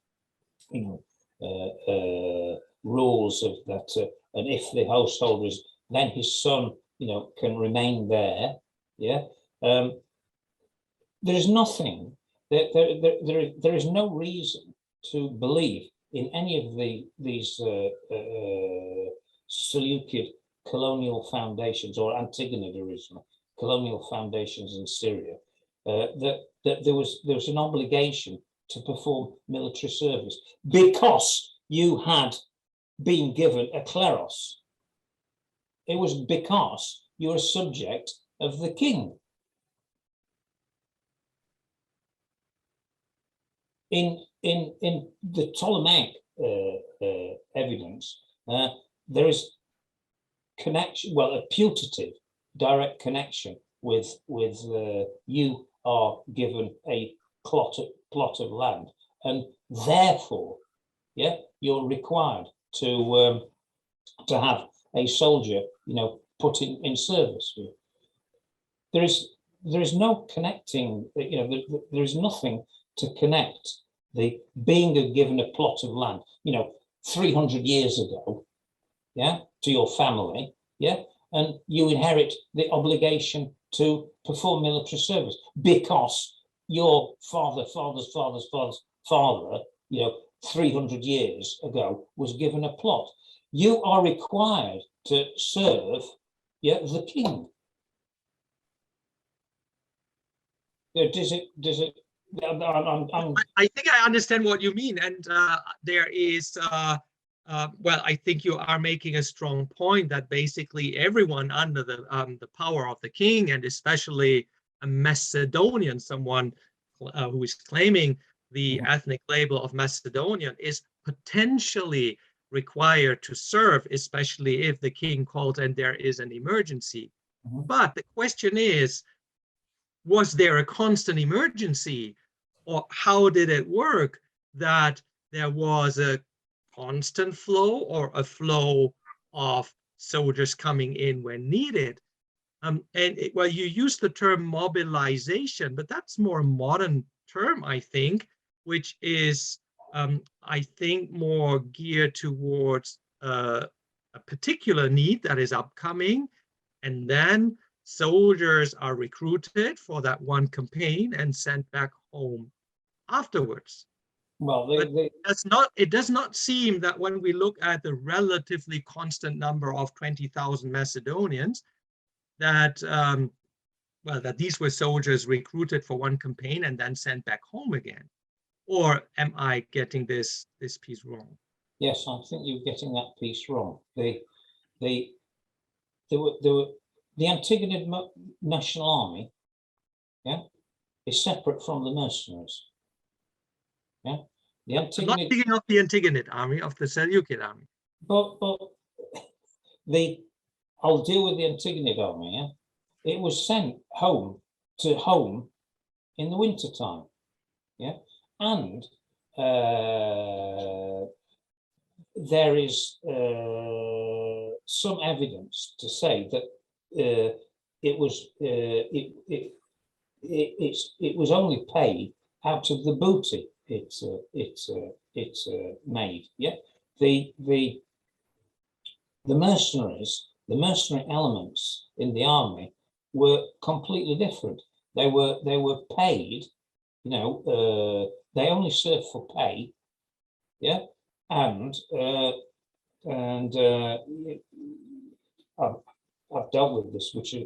know, rules of that, and if the householder is, then his son, you know, can remain there, yeah. There is nothing, there is no reason to believe in any of these Seleukid colonial foundations or Antigonid original colonial foundations in Syria, that there was an obligation to perform military service because you had been given a kleros. It was because you're a subject of the king. In the Ptolemaic evidence, there is connection, well, a putative direct connection with you are given a plot of land, and therefore, yeah, you're required to have a soldier, put in service. There is no connecting. There is nothing to connect the being given a plot of land, 300 years ago, yeah, to your family, yeah, and you inherit the obligation to perform military service because your father's father, 300 years ago was given a plot. You are required to serve, yeah, the king. Does it? I think I understand what you mean, and there is. Well, I think you are making a strong point that basically everyone under the power of the king, and especially a Macedonian, someone who is claiming the ethnic label of Macedonian, is potentially required to serve, especially if the king calls and there is an emergency. But the question is, was there a constant emergency, or how did it work that there was a constant flow or a flow of soldiers coming in when needed? Well, you use the term mobilization, but that's more a modern term, I think, which is, I think, more geared towards a particular need that is upcoming, and then soldiers are recruited for that one campaign and sent back home afterwards. Well, it does not seem that when we look at the relatively constant number of 20,000 Macedonians, that that these were soldiers recruited for one campaign and then sent back home again. Or am I getting this piece wrong? Yes, I think you're getting that piece wrong. The Antigonid National Army, yeah, is separate from the mercenaries. Yeah, the I'm not Antigonid. speaking of the Antigonid army, of the Seleukid army. But I'll deal with the Antigonid army. Yeah, it was sent home in the winter time. Yeah, and there is some evidence to say that it was only paid out of the booty it's made. Yeah, the mercenaries, the mercenary elements in the army were completely different. They were paid, they only served for pay, yeah, and I've dealt with this, which is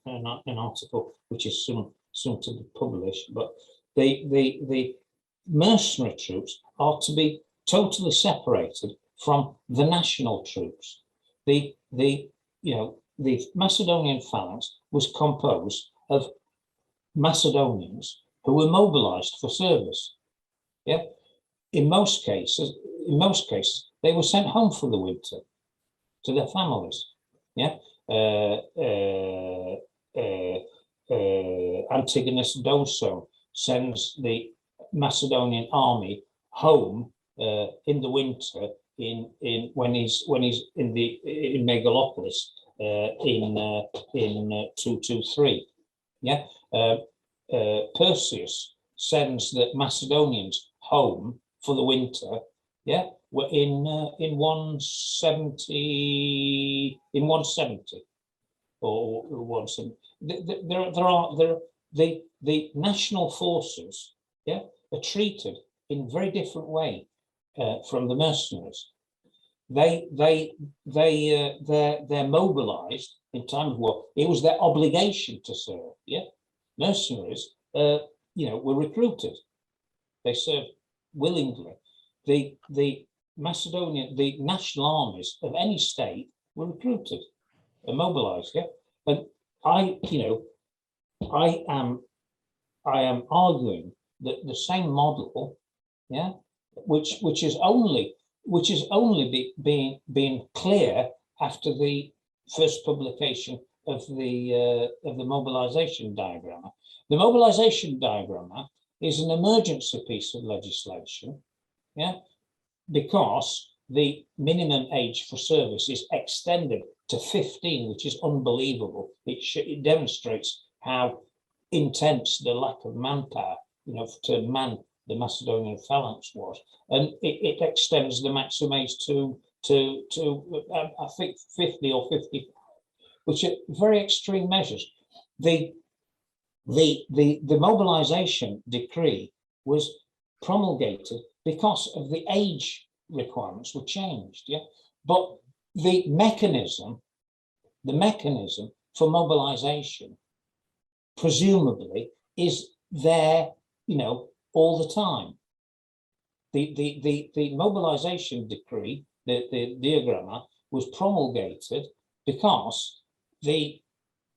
an article which is soon to be published. But the mercenary troops are to be totally separated from the national troops. The Macedonian phalanx was composed of Macedonians who were mobilized for service. Yeah, in most cases, they were sent home for the winter to their families. Yeah, Antigonus Doso sends the Macedonian army home in the winter when he's in Megalopolis in 223. Yeah, Perseus sends the Macedonians home for the winter. Yeah, we're in 170 or 170. The national forces, yeah, are treated in very different way from the mercenaries. They're mobilized in time of war. It was their obligation to serve. Yeah, mercenaries, were recruited. They served willingly. The national armies of any state were recruited and mobilized. Yeah, and I am arguing that the same model, yeah, which is only being clear after the first publication the mobilization diagramma. The mobilization diagramma is an emergency piece of legislation, yeah, because the minimum age for service is extended to 15, which is unbelievable. It demonstrates how intense the lack of manpower, to man the Macedonian phalanx was, and it extends the maximum age to I think 50 or 50, which are very extreme measures. The mobilization decree was promulgated because of the age requirements were changed, yeah. But the mechanism for mobilization presumably is there, all the time. The mobilization decree, the diagramma, was promulgated because the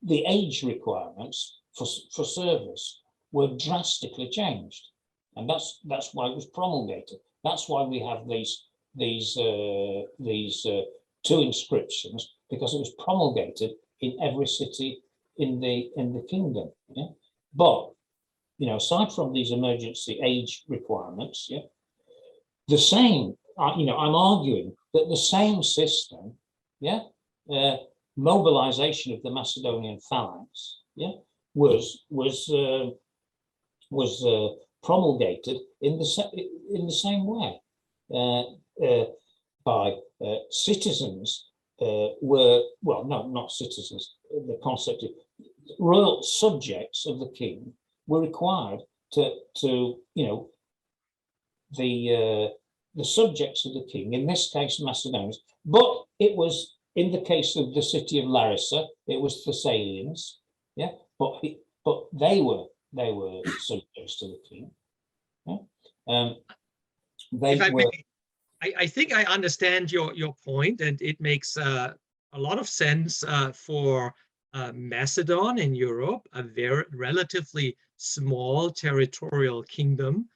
age requirements for service were drastically changed, and that's why it was promulgated. That's why we have these two inscriptions, because it was promulgated in every city in the kingdom. Yeah, but aside from these emergency age requirements, yeah, the same. I'm arguing that the same system, yeah, mobilization of the Macedonian phalanx, yeah, was promulgated in the same way by citizens. Not citizens. The concept of royal subjects of the king were required to the subjects of the king, in this case Macedonians, but it was in the case of the city of Larissa, it was Thessalians, yeah, but they were subjects to the king. Yeah? I think I understand your point, and it makes a lot of sense for Macedon in Europe, a very relatively small territorial kingdom,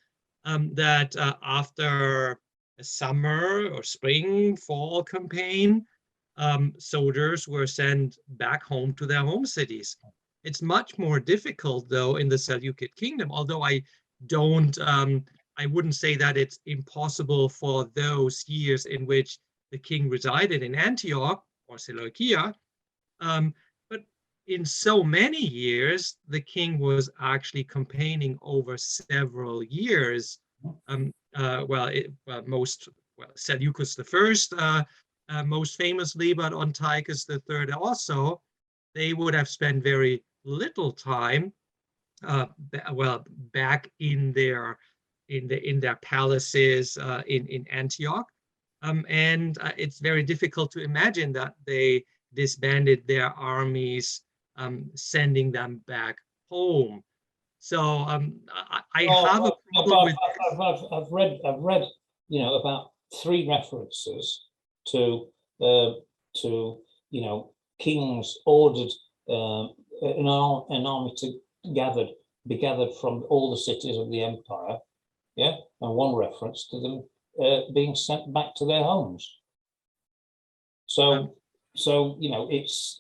that after a summer or spring, fall campaign, soldiers were sent back home to their home cities. It's much more difficult, though, in the Seleukid kingdom, although I wouldn't say that it's impossible for those years in which the king resided in Antioch or Seleucia. But in so many years, the king was actually campaigning over several years. Seleucus I, most famously, but Antiochus III also, they would have spent very little time back in their palaces in Antioch, and it's very difficult to imagine that they disbanded their armies, sending them back home. So I have a problem with. I've read about 3 references to kings ordered an army to be gathered from all the cities of the empire, yeah, and 1 reference to them being sent back to their homes. So it's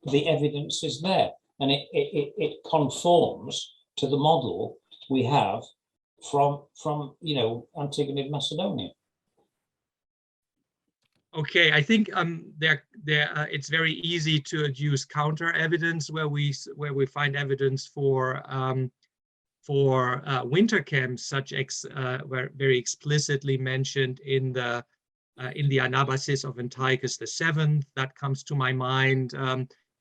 the evidence is there, and it conforms to the model we have from Antigonid Macedonia. Okay, I think it's very easy to use counter evidence where we find evidence for winter camps, were very explicitly mentioned in the Anabasis of Antiochus VII. That comes to my mind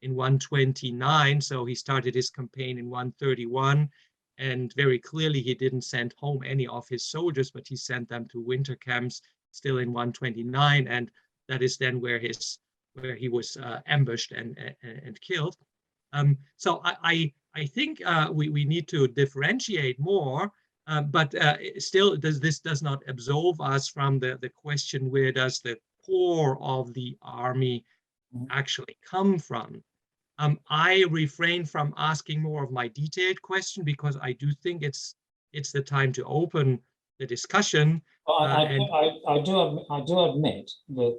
in 129. So he started his campaign in 131, and very clearly he didn't send home any of his soldiers, but he sent them to winter camps still in 129, and that is then where he was ambushed and killed. So I think we need to differentiate more, but still this does not absolve us from the question, where does the core of the army actually come from? I refrain from asking more of my detailed question, because I do think it's the time to open the discussion. I do admit that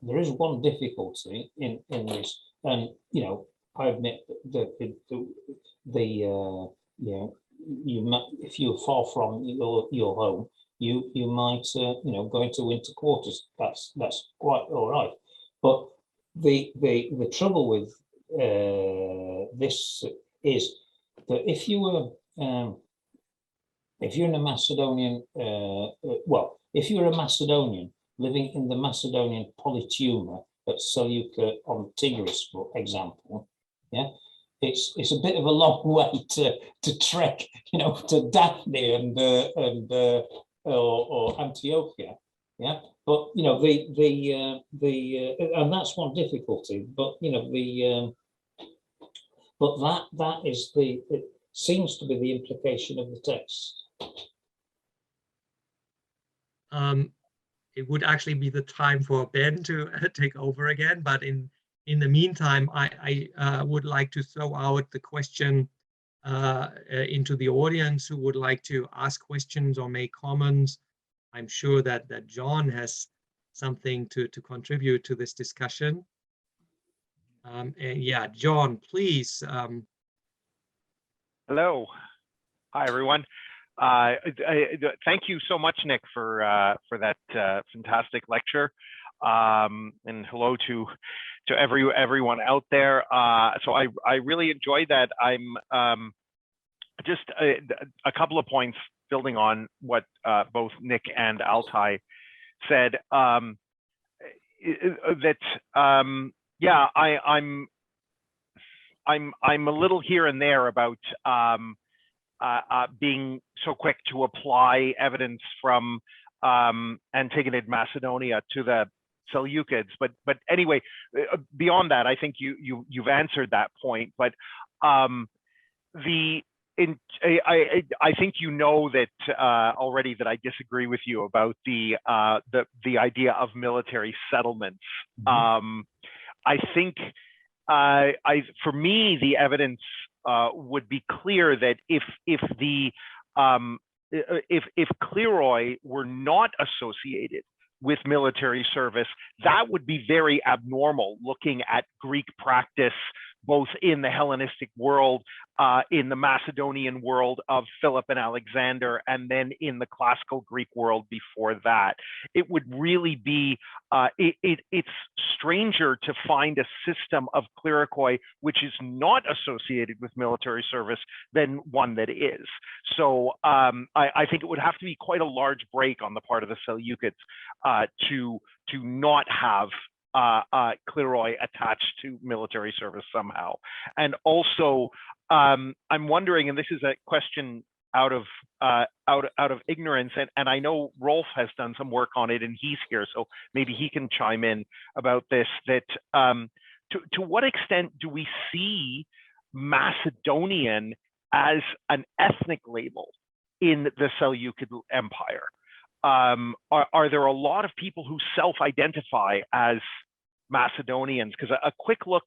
there is one difficulty in this, you know, I admit that you know, you might, if you're far from your home, you might you know, go into winter quarters. That's quite all right. But the trouble with this is that if you're in a Macedonian, well, if you're a Macedonian living in the Macedonian polytuma at Seleukid on Tigris, for example, yeah, it's a bit of a long way to trek, you know, to Daphne and or Antiochia, yeah. But you know, and that's one difficulty. But you know, but that is it seems to be the implication of the text. It would actually be the time for Ben to take over again, but in the meantime, I would like to throw out the question into the audience who would like to ask questions or make comments. I'm sure that John has something to contribute to this discussion. And yeah, John, please. Hello. Hi, everyone. Thank you so much, Nick, for that fantastic lecture. And hello to everyone out there. So I really enjoyed that. I'm just a couple of points building on what both Nick and Altay said. Yeah, I'm a little here and there about being so quick to apply evidence from Antigonid Macedonia to the Seleucids, but anyway, beyond that, I think you've answered that point. But I think you know that already that I disagree with you about the idea of military settlements. Mm-hmm. I think for me the evidence would be clear that if kleroi were not associated with military service, that would be very abnormal, looking at Greek practice both in the Hellenistic world, in the Macedonian world of Philip and Alexander, and then in the classical Greek world before that. It would really be, it's stranger to find a system of klerikoi which is not associated with military service than one that is. So I think it would have to be quite a large break on the part of the Seleucids to not have kleroi attached to military service somehow. And also, I'm wondering, and this is a question out of ignorance, and I know Rolf has done some work on it, and he's here, so maybe he can chime in about this. That to what extent do we see Macedonian as an ethnic label in the Seleucid Empire? Are there a lot of people who self-identify as Macedonians? Because a quick look,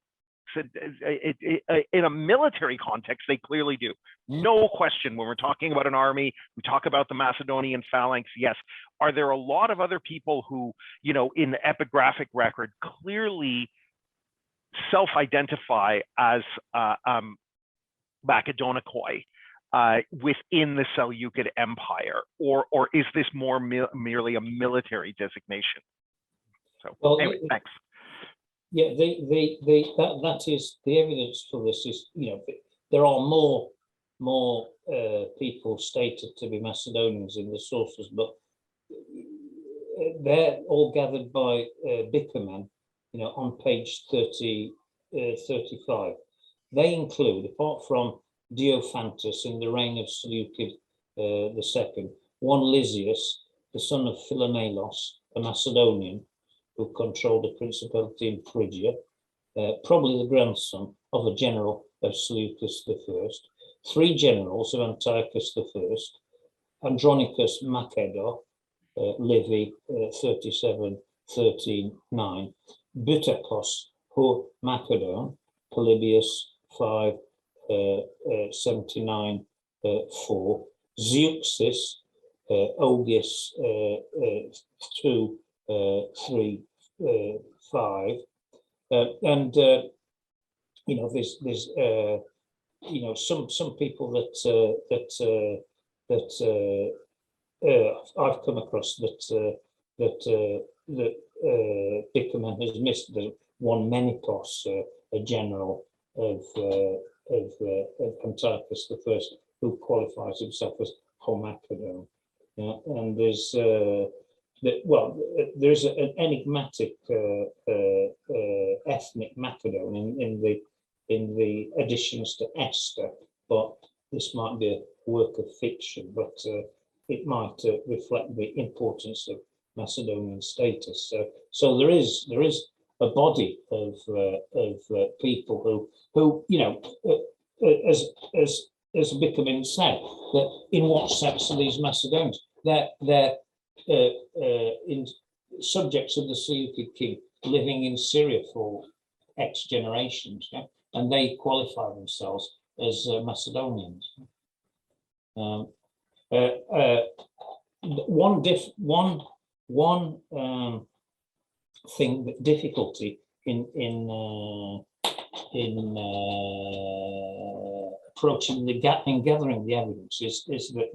in a military context, they clearly do. No question, when we're talking about an army, we talk about the Macedonian phalanx, yes. Are there a lot of other people who, you know, in the epigraphic record, clearly self-identify as Macedonicoi within the Seleucid Empire, or is this more merely a military designation? So well, anyway, thanks. Yeah, that is the evidence for this. Is, you know, there are more people stated to be Macedonians in the sources, but they're all gathered by Bikerman, you know, on page 35. They include, apart from Diophantus in the reign of Seleukid II, one Lysias, the son of Philomelos, a Macedonian, who controlled a principality in Phrygia, probably the grandson of a general of Seleucus I, 3 generals of Antiochus I, Andronicus Macedon, Livy 37:13-9, Butakos, Hur Macedon, Polybius 5:79-4, Zeuxis, Ogus 2:3-5, and there's some people I've come across that Bikerman has missed. The one Menipos, a general of Antiochus I, who qualifies himself as Homacedon. And there's there's an enigmatic ethnic Macedon in the additions to Esther, but this might be a work of fiction, but it might reflect the importance of Macedonian status. So there is a body of people who as Bikerman said, that in what sense are these Macedonians? They're in subjects of the Seleukid king living in Syria for X generations, yeah? And they qualify themselves as Macedonians. One thing, difficulty in approaching the gap in gathering the evidence is that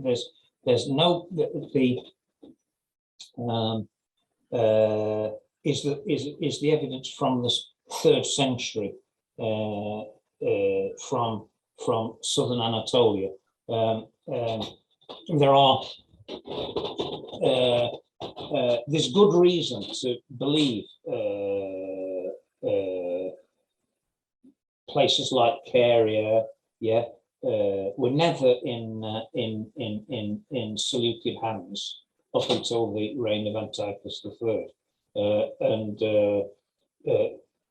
there's no is the evidence from the 3rd century from southern Anatolia. There are there's good reason to believe places like Caria, were never in Seleukid hands up until the reign of Antiochus III, and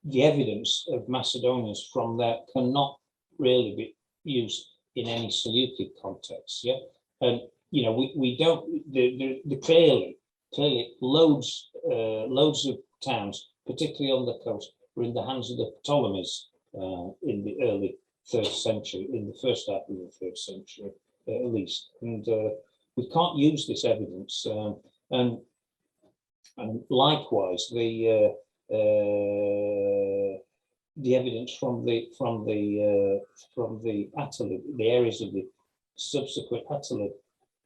the evidence of Macedonians from there cannot really be used in any Seleukid context. And we don't. Clearly, loads of towns, particularly on the coast, were in the hands of the Ptolemies in the early 3rd century, in the first half of the 3rd century, at least. And we can't use this evidence. And likewise, the evidence from the Attalid, the areas of the subsequent Attalid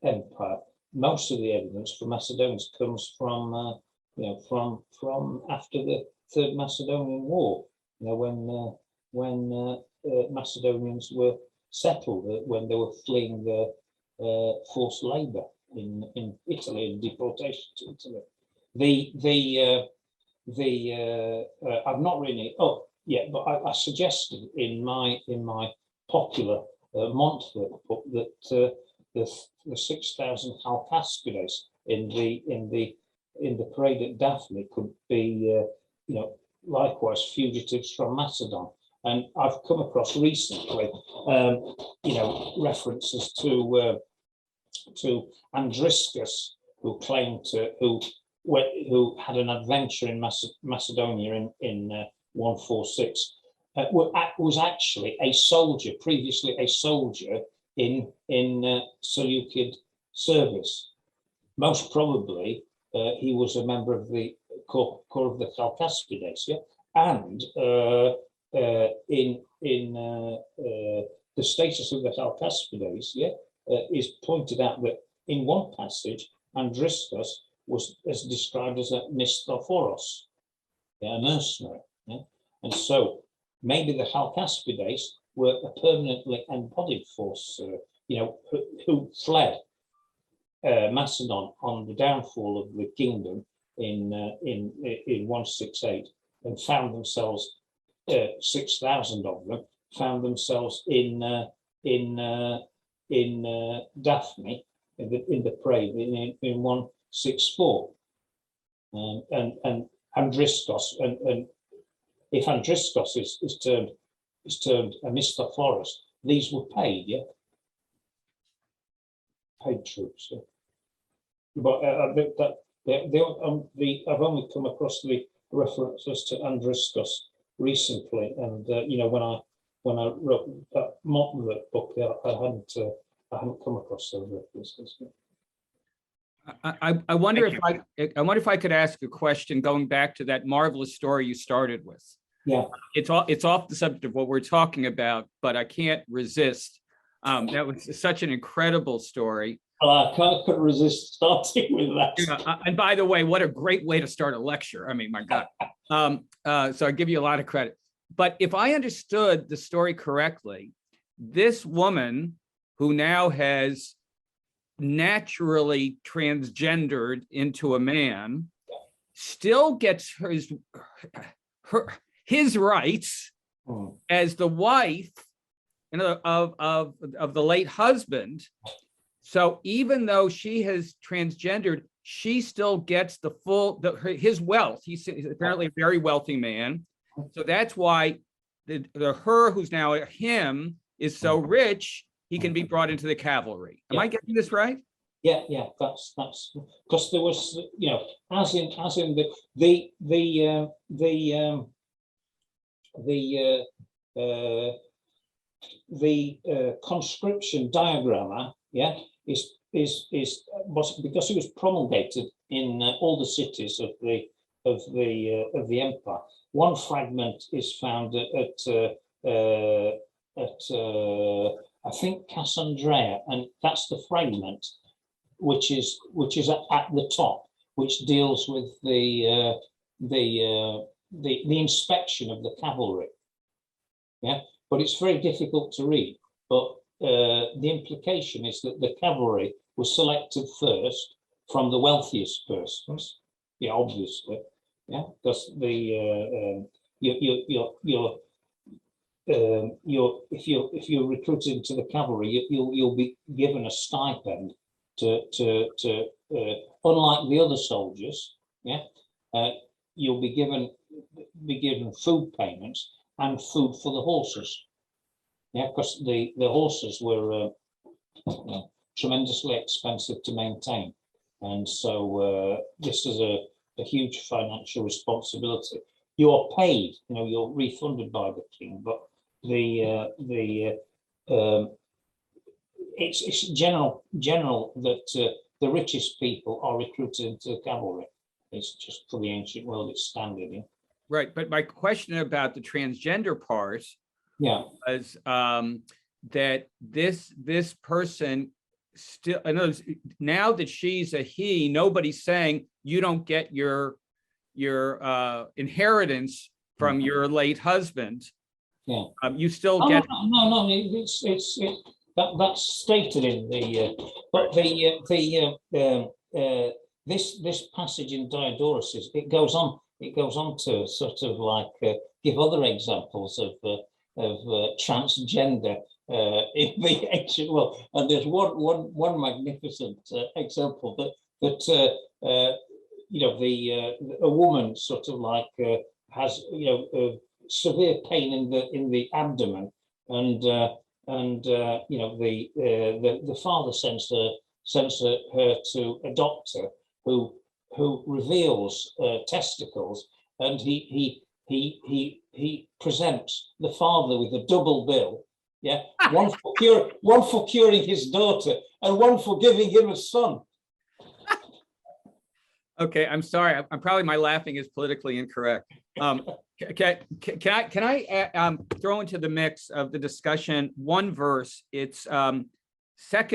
Empire, most of the evidence for Macedonians comes from from after the 3rd Macedonian War, when Macedonians were settled, when they were fleeing forced labor in Italy and deportation to Italy. I've not really but I suggested in my popular Montfort book that the 6,000 Halkaspides in the parade at Daphne could be likewise fugitives from Macedon. And I've come across recently references to Andriscus, who claimed who had an adventure in Macedonia in 146, was actually a soldier, previously a soldier in Seleukid service. Most probably, he was a member of the corps of the Halkaspides, and in the status of the Halkaspides, is pointed out that in one passage, Andriscus was described as a Mistophoros, a mercenary, and so maybe the Halkaspides were a permanently embodied force, who fled Macedon on the downfall of the kingdom in 168, and found themselves 6,000 of them found themselves in Daphne in the parade in 164, and Andriscus, and if Andriscus is termed a Mistophoros, these were paid, paid troops. But I've only come across the references to Andriscus recently, and when I wrote that Montfort book, I hadn't come across those references. I wonder if I could ask a question going back to that marvelous story you started with. Yeah. It's off the subject of what we're talking about, but I can't resist. That was such an incredible story. Well, I couldn't resist starting with that. And by the way, what a great way to start a lecture. I mean, my God. So I give you a lot of credit. But if I understood the story correctly, this woman who now has naturally transgendered into a man still gets his rights as the wife, you know, of the late husband. So even though she has transgendered, she still gets the full his wealth. He's apparently a very wealthy man. So that's why the her who's now a him is so rich, he can be brought into the cavalry. Am I getting this right? Yeah, that's because there was, you know, as in the conscription diagramma, was because it was promulgated in all the cities of the empire. One fragment is found at I think Kassandreia, and that's the fragment which is at the top, which deals with the inspection of the cavalry. Yeah, but it's very difficult to read. But the implication is that the cavalry was selected first from the wealthiest persons. Yeah, obviously. Yeah, because if you're recruited into the cavalry, you'll be given a stipend to unlike the other soldiers. Yeah, you'll be given food payments and food for the horses. Yeah, because the horses were tremendously expensive to maintain, and so this is a huge financial responsibility. You are paid, you know, you're refunded by the king, but it's general that the richest people are recruited into the cavalry. It's just for the ancient world, it's standard. Yeah? Right, but my question about the transgender part, was that this person still, I know now that she's a he, nobody's saying you don't get your inheritance from your late husband. Yeah, you still get. No, it's that's stated in the but this passage in Diodorus, it goes on to sort of like give other examples of transgender in the ancient world, and there's one magnificent example that you know, a woman sort of like has, you know, severe pain in the abdomen, and you know, the father sends her to a doctor who reveals testicles, and he presents the father with a double bill. Yeah, one for curing his daughter and one for giving him a son. Okay, I'm sorry. I'm probably, my laughing is politically incorrect. Can I throw into the mix of the discussion one verse? It's 2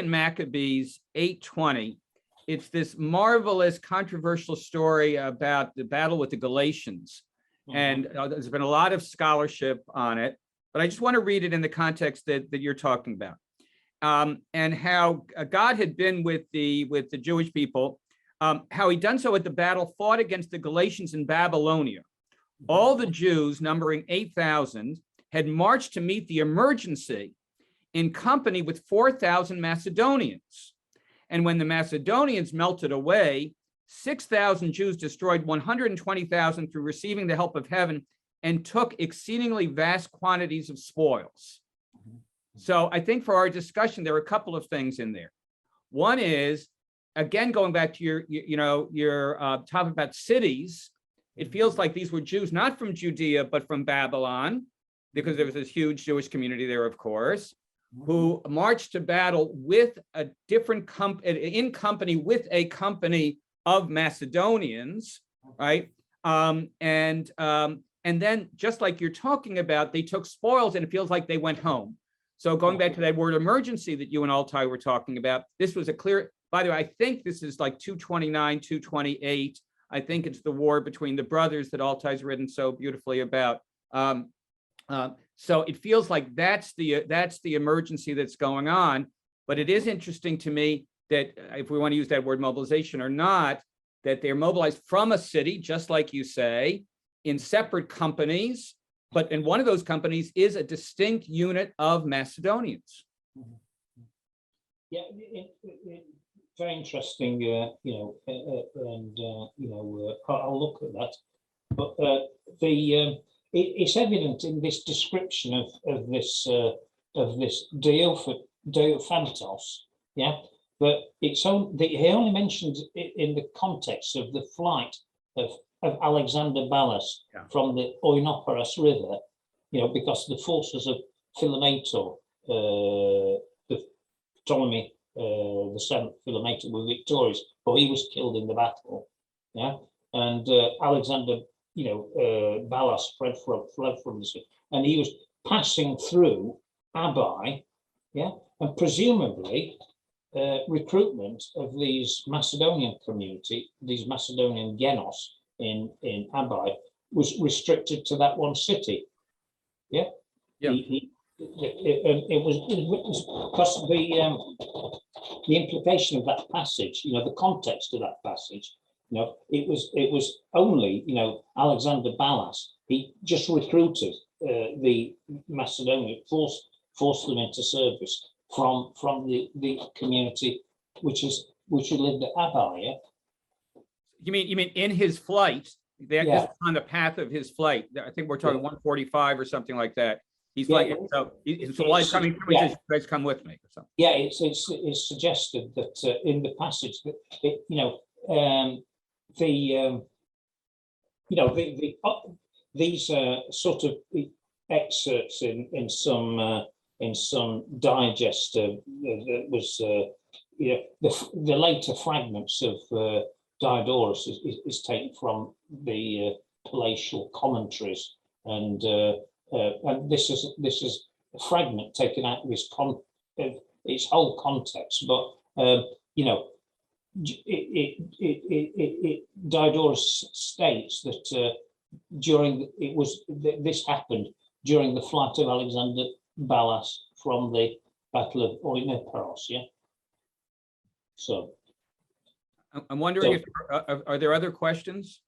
Maccabees 8:20. It's this marvelous controversial story about the battle with the Galatians. And there's been a lot of scholarship on it, but I just want to read it in the context that you're talking about. And how God had been with the Jewish people, how he done so at the battle, fought against the Galatians in Babylonia. All the Jews, numbering 8,000, had marched to meet the emergency in company with 4,000 Macedonians. And when the Macedonians melted away, 6,000 Jews destroyed 120,000 through receiving the help of heaven and took exceedingly vast quantities of spoils. So I think for our discussion, there are a couple of things in there. One is, again, going back to your topic about cities, it feels like these were Jews, not from Judea, but from Babylon, because there was this huge Jewish community there, of course, who marched to battle with a different in company with a company of Macedonians, right? And then, just like you're talking about, they took spoils and it feels like they went home. So going back to that word emergency that you and Altay were talking about, this was a clear, by the way, I think this is like 229, 228. I think it's the war between the brothers that Altay's written so beautifully about. So it feels like that's the emergency that's going on. But it is interesting to me that if we want to use that word mobilization or not, that they're mobilized from a city, just like you say, in separate companies. But in one of those companies is a distinct unit of Macedonians. Yeah, very interesting, I'll look at that. But it's evident in this description of this Diophantos, yeah, but he only mentioned it in the context of the flight of Alexander Ballas from the Oinoporos River, because the forces of Philometor, the Ptolemy, the seventh Philometor, were victorious, but he was killed in the battle. Yeah, and Alexander, Ballas fled from the city, and he was passing through Abai, yeah, and presumably recruitment of these Macedonian community, these Macedonian genos in Abai, was restricted to that one city. Yeah, yeah. It was because the implication of that passage, the context of that passage, it was only, Alexander Ballas. He just recruited the Macedonian, forced them into service from the community which lived at Abai. Yeah? You mean in his flight? This is on the path of his flight. I think we're talking 145 or something like that. He's like, so while he's coming through, he says, "You guys come with me," or something. Yeah, it's suggested that in the passage that these sort of excerpts in some digest that was the later fragments of Diodorus is taken from the palatial commentaries, and this is a fragment taken out of its whole context, but Diodorus states that this happened during the flight of Alexander Ballas from the Battle of Oinoporos. Yeah. So I'm wondering if are there other questions?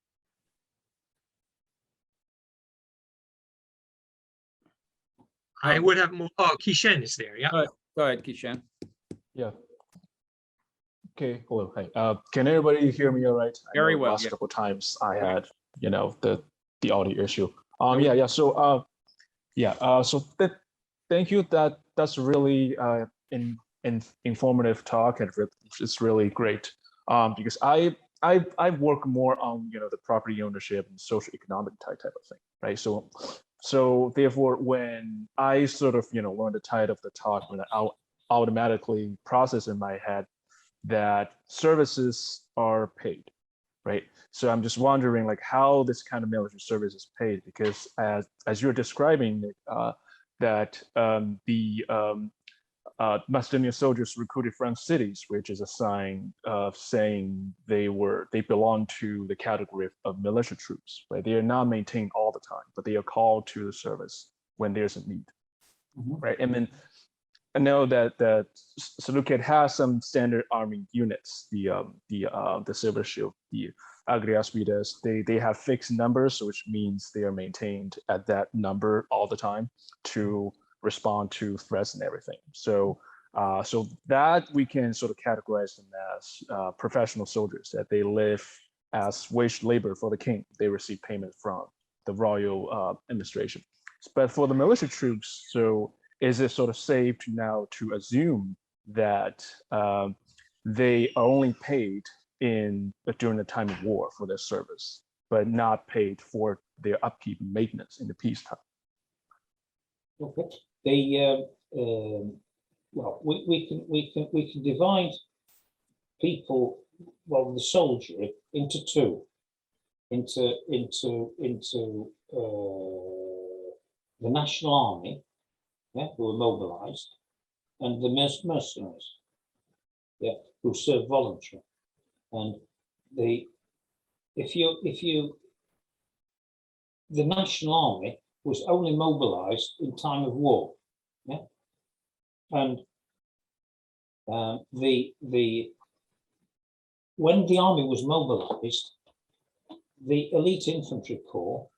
I would have more. Oh, Kishen is there. Yeah. Go ahead, Kishen. Yeah. Okay. Hello. Hi. Can everybody hear me all right? Very well. Last couple times I had, the audio issue. Yeah. So, thank you. That's really informative talk, and it's really great. Because I work more on the property ownership and social economic type of thing, right? So therefore, when I sort of learn the title of the talk, when I automatically process in my head that services are paid, right? So I'm just wondering how this kind of military service is paid, because as you're describing that the Macedonian soldiers recruited from cities, which is a sign of saying they belong to the category of militia troops, right? They are not maintained all the time, but they are called to the service when there's a need, right? And then I know that Seleukid has some standard army units, the Silver Shield, the Agriaspides. They have fixed numbers, which means they are maintained at that number all the time to respond to threats and everything. So that we can sort of categorize them as professional soldiers, that they live as wage labor for the king. They receive payment from the royal administration. But for the militia troops, so is it sort of safe now to assume that they are only paid during the time of war for their service, but not paid for their upkeep and maintenance in the peacetime? Okay. Well, we can divide people, the soldiery, into two. into the national army, yeah, who were mobilized, and the mercenaries, yeah, who served voluntary. And the national army was only mobilized in time of war, yeah, and when the army was mobilized, the elite infantry corps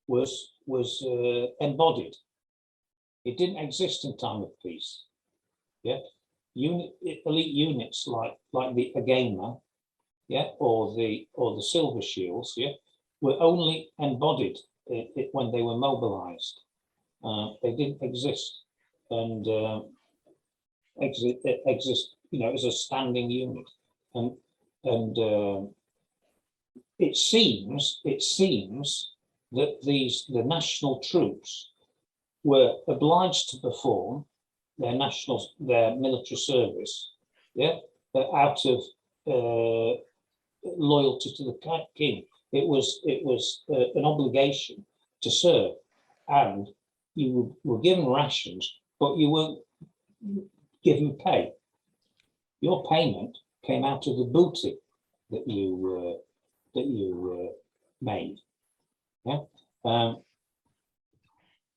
was embodied. It didn't exist in time of peace. Yeah, elite units like the diagramma, yeah, or the silver shields, yeah, were only embodied when they were mobilized. They didn't exist and exist, you know, as a standing unit. And it seems that the national troops were obliged to perform their military service, yeah, out of loyalty to the king. It was an obligation to serve, and you were given rations, but you weren't given pay. Your payment came out of the booty that you made. Yeah.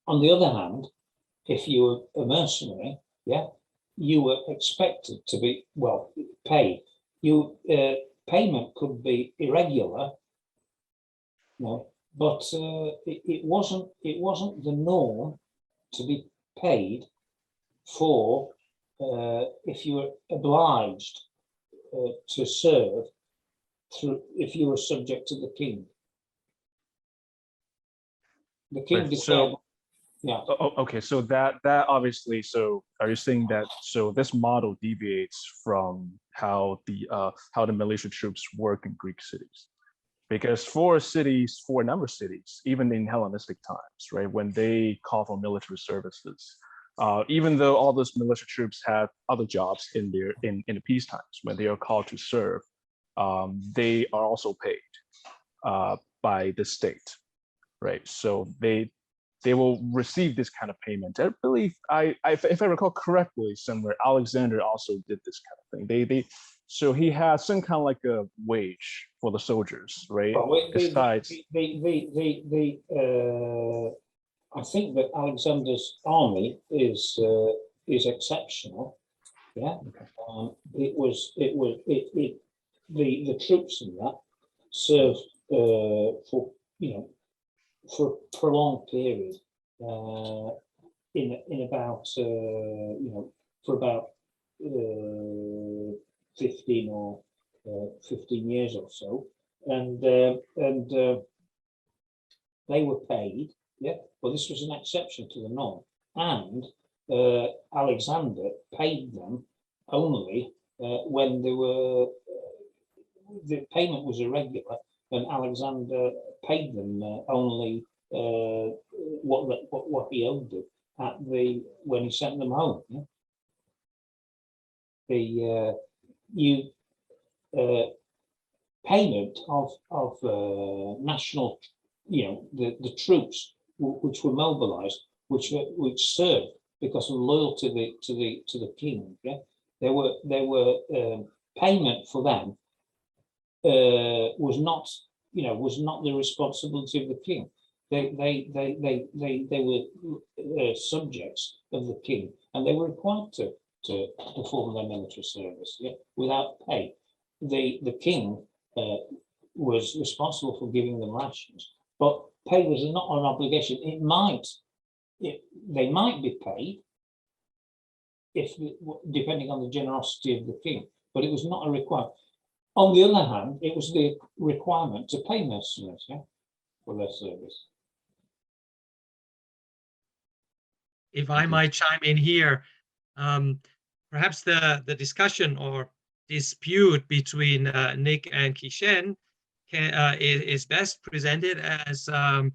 On the other hand, if you were a mercenary, yeah, you were expected to be paid. Payment could be irregular, you know, but it wasn't the norm to be paid for if you were obliged to serve if you were subject to the king. The king Right, declared. so, yeah. Okay, so that obviously, so are you saying that, so this model deviates from how the militia troops work in Greek cities? Because for a number of cities, even in Hellenistic times, right, when they call for military services, even though all those militia troops have other jobs in the peace times, when they are called to serve, they are also paid by the state, right? So they will receive this kind of payment. I believe, if I recall correctly, somewhere Alexander also did this kind of thing. So he has some kind of like a wage for the soldiers, right? Besides, I think that Alexander's army is exceptional. Yeah, the troops in that served for a prolonged period in about for about 15 years or so, and they were paid. Yeah, but this was an exception to the norm, and Alexander paid them only when the payment was irregular, and Alexander paid them only what he owed them when he sent them home. Yeah? The payment of national, the troops which were mobilized, which served because of loyalty to the king. Yeah, there were payment for them was not the responsibility of the king. They were subjects of the king, and they were required to perform their military service, yeah, without pay. The king was responsible for giving them rations, but pay was not an obligation. They might be paid depending on the generosity of the king, but it was not a requirement. On the other hand, it was the requirement to pay mercenaries, yeah, for their service. If I might chime in here, perhaps the discussion or dispute between Nick and Kishen is best presented as, well,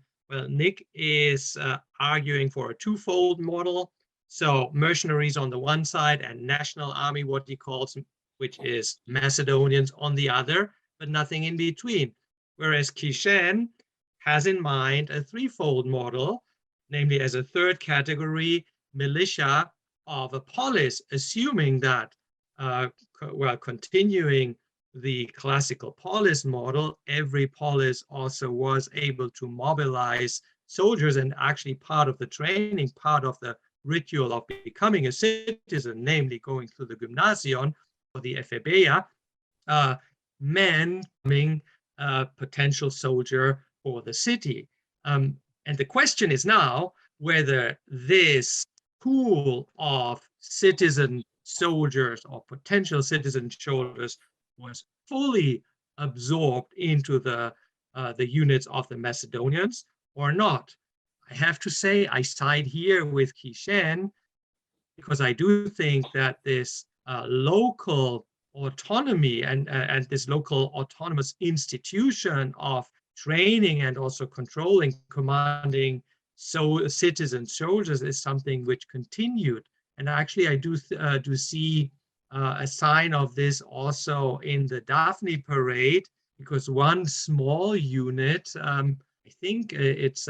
Nick is arguing for a twofold model. So mercenaries on the one side and national army, what he calls, which is Macedonians on the other, but nothing in between. whereas Kishen has in mind a threefold model, namely as a third category, militia of a polis, assuming that, continuing the classical polis model, every polis also was able to mobilize soldiers, and actually part of the training, part of the ritual of becoming a citizen, namely going through the gymnasion or the ephebeia, men becoming a potential soldier for the city. And the question is now whether this pool of citizen soldiers or potential citizen soldiers was fully absorbed into the units of the Macedonians or not. I have to say I side here with Kishen, because I do think that this local autonomy and this local autonomous institution of training and also controlling, commanding citizen soldiers is something which continued. And actually, I do see a sign of this also in the Daphne parade, because one small unit, I think it's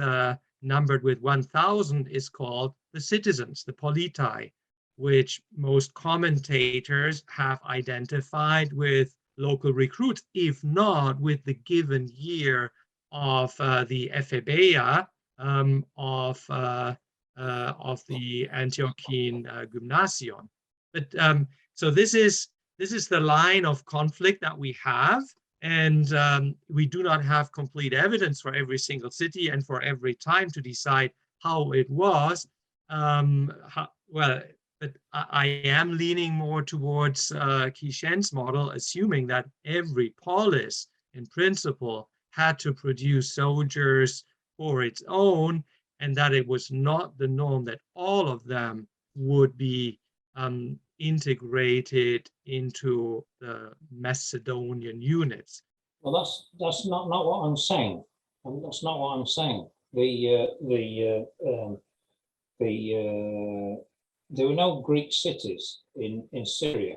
numbered with 1,000, is called the citizens, the politai, which most commentators have identified with local recruits, if not with the given year of the ephebeia of the Antiochian Gymnasion. But so this is the line of conflict that we have, and we do not have complete evidence for every single city and for every time to decide how it was. But I am leaning more towards Kishen's model, assuming that every polis, in principle, had to produce soldiers for its own, and that it was not the norm that all of them would be integrated into the Macedonian units. Well, that's not what I'm saying. That's not what I'm saying. There were no Greek cities in Syria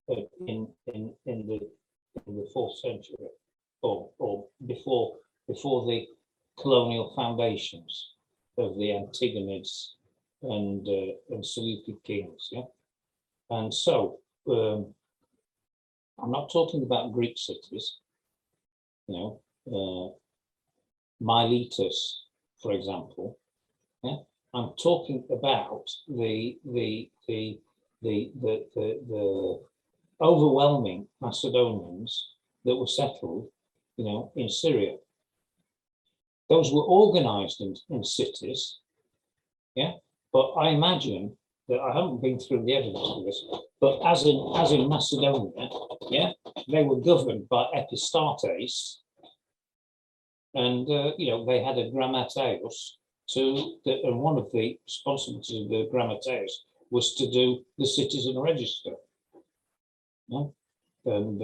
in the 4th century or before the colonial foundations of the Antigonids and Seleukid kings. Yeah, and so I'm not talking about Greek cities, Miletus, for example. Yeah, I'm talking about the overwhelming Macedonians that were settled, in Syria. Those were organized in cities, yeah. But I imagine that I haven't been through the evidence of this, but as in Macedonia, yeah, they were governed by epistates, and they had a grammateus. And one of the responsibilities of the grammateus was to do the citizen register. Yeah? And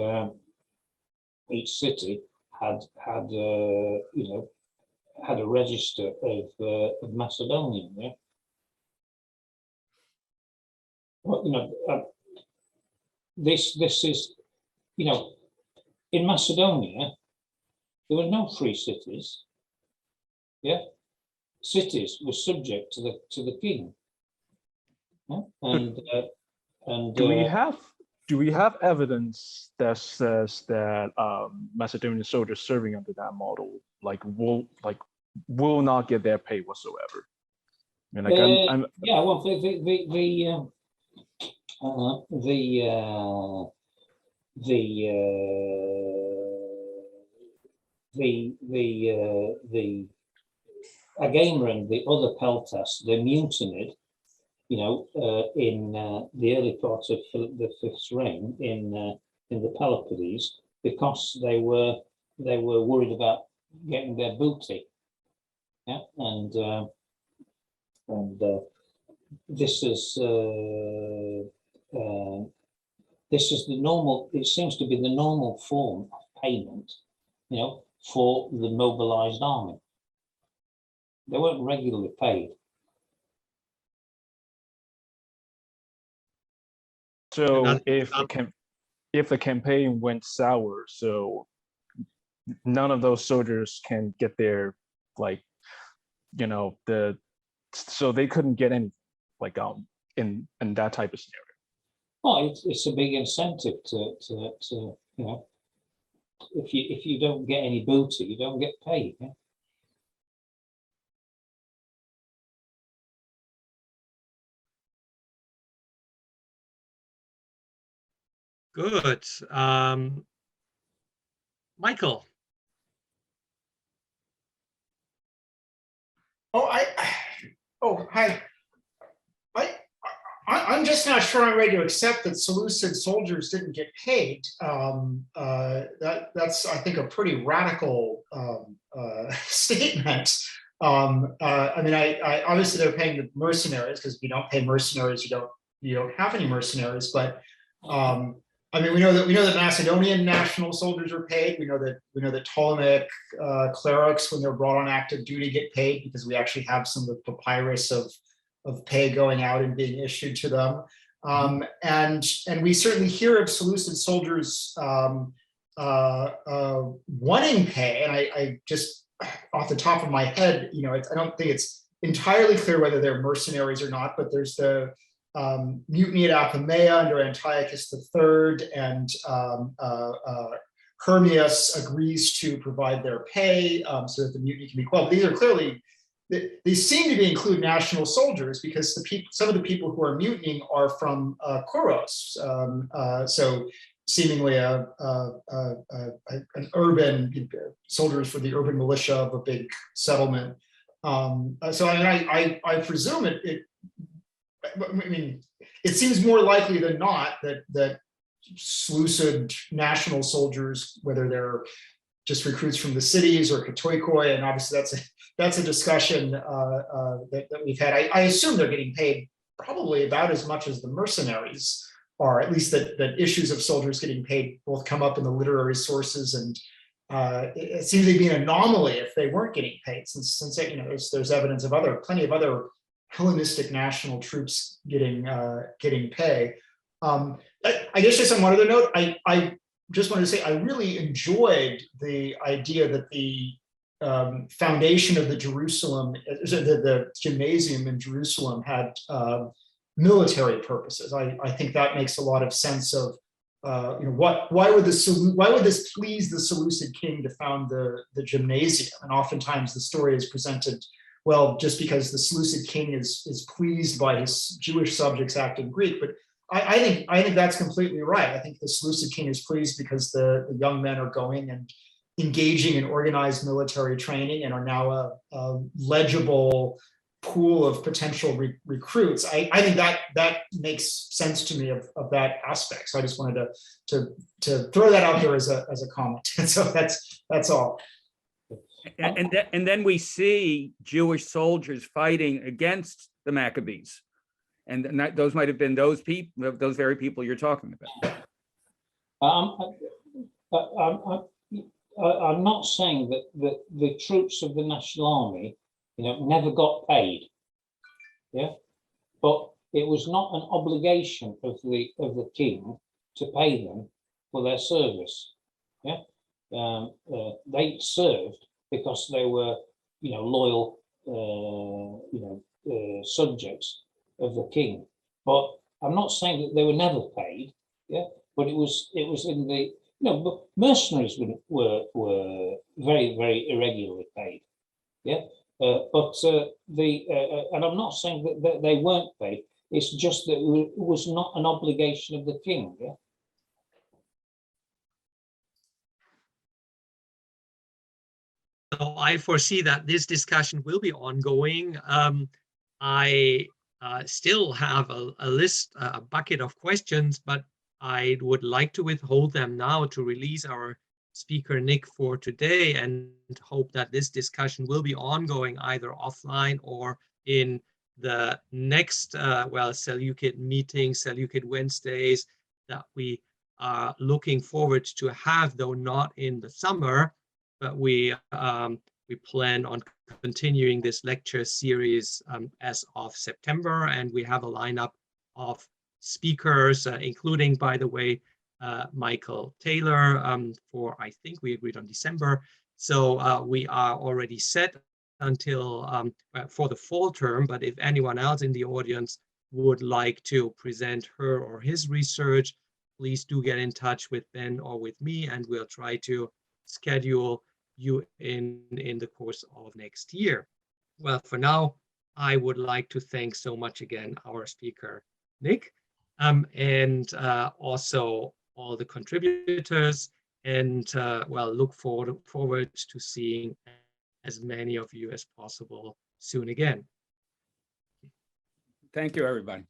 each city had a register of Macedonian. Yeah. Well, this is, in Macedonia there were no free cities. Yeah. Cities were subject to the king. Yeah? And do we have evidence that says that Macedonian soldiers serving under that model will not get their pay whatsoever? I mean, yeah, well, the Agamemnon, the other Peltas, they mutinied, in the early part of the 5th reign in the Peloponnese, because they were worried about getting their booty. Yeah, and this is the normal. It seems to be the normal form of payment, for the mobilized army. They weren't regularly paid. So if the campaign went sour, so none of those soldiers can get their, like, you know, so they couldn't get any, like, in that type of scenario. Well, it's a big incentive to you know, if you don't get any booty, you don't get paid. Yeah? Good. Michael. Hi. I'm just not sure I'm ready to accept that Seleucid soldiers didn't get paid. That's, I think, a pretty radical statement. I mean, I obviously they're paying the mercenaries, because if you don't pay mercenaries, you don't have any mercenaries. But I mean, we know that Macedonian national soldiers are paid. We know that Ptolemaic clerics, when they're brought on active duty, get paid, because we actually have some of the papyrus of pay going out and being issued to them. And we certainly hear of Seleucid soldiers wanting pay. And I just, off the top of my head, you know, I don't think it's entirely clear whether they're mercenaries or not, but there's the mutiny at Apamea under Antiochus III, and Hermias agrees to provide their pay so that the mutiny can be quelled. These are clearly, they seem to include national soldiers, because some of the people who are mutinying are from Koros, so seemingly an urban soldiers for the urban militia of a big settlement. So I presume I mean, it seems more likely than not that Seleucid national soldiers, whether they're just recruits from the cities or katoikoi, and obviously that's a discussion that we've had. I assume they're getting paid probably about as much as the mercenaries are, at least that issues of soldiers getting paid both come up in the literary sources, and it seems to be an anomaly if they weren't getting paid, since you know there's evidence of plenty of other Hellenistic national troops getting pay. I guess just on one other note, I just wanted to say I really enjoyed the idea that the foundation of the gymnasium in Jerusalem had military purposes. I think that makes a lot of sense of you know, why would this please the Seleucid king to found the gymnasium? And oftentimes the story is presented, well, just because the Seleucid king is pleased by his Jewish subjects acting Greek. But I think that's completely right. I think the Seleucid king is pleased because the young men are going and engaging in organized military training and are now a legible pool of potential recruits. I think that makes sense to me of that aspect. So I just wanted to throw that out there as a comment. And so that's all. And then we see Jewish soldiers fighting against the Maccabees, and those might have been those very people you're talking about. I'm not saying that the troops of the National Army, you know, never got paid. Yeah, but it was not an obligation of the king to pay them for their service. Yeah, they served because they were, you know, loyal, subjects of the king. But I'm not saying that they were never paid. Yeah, but it was in the, you know, but mercenaries were very, very irregularly paid. Yeah, and I'm not saying that they weren't paid. It's just that it was not an obligation of the king. Yeah. So I foresee that this discussion will be ongoing. I still have a list, a bucket of questions, but I would like to withhold them now to release our speaker Nick for today, and hope that this discussion will be ongoing either offline or in the next Seleukid meetings, Seleukid Wednesdays, that we are looking forward to have, though not in the summer, but we plan on continuing this lecture series as of September, and we have a lineup of speakers, including, by the way, Michael Taylor for, I think we agreed on December. So we are already set until for the fall term, but if anyone else in the audience would like to present her or his research, please do get in touch with Ben or with me, and we'll try to schedule you in the course of next year. Well, for now, I would like to thank so much again our speaker, Nick, and also all the contributors, and well, look forward to seeing as many of you as possible soon again. Thank you, everybody.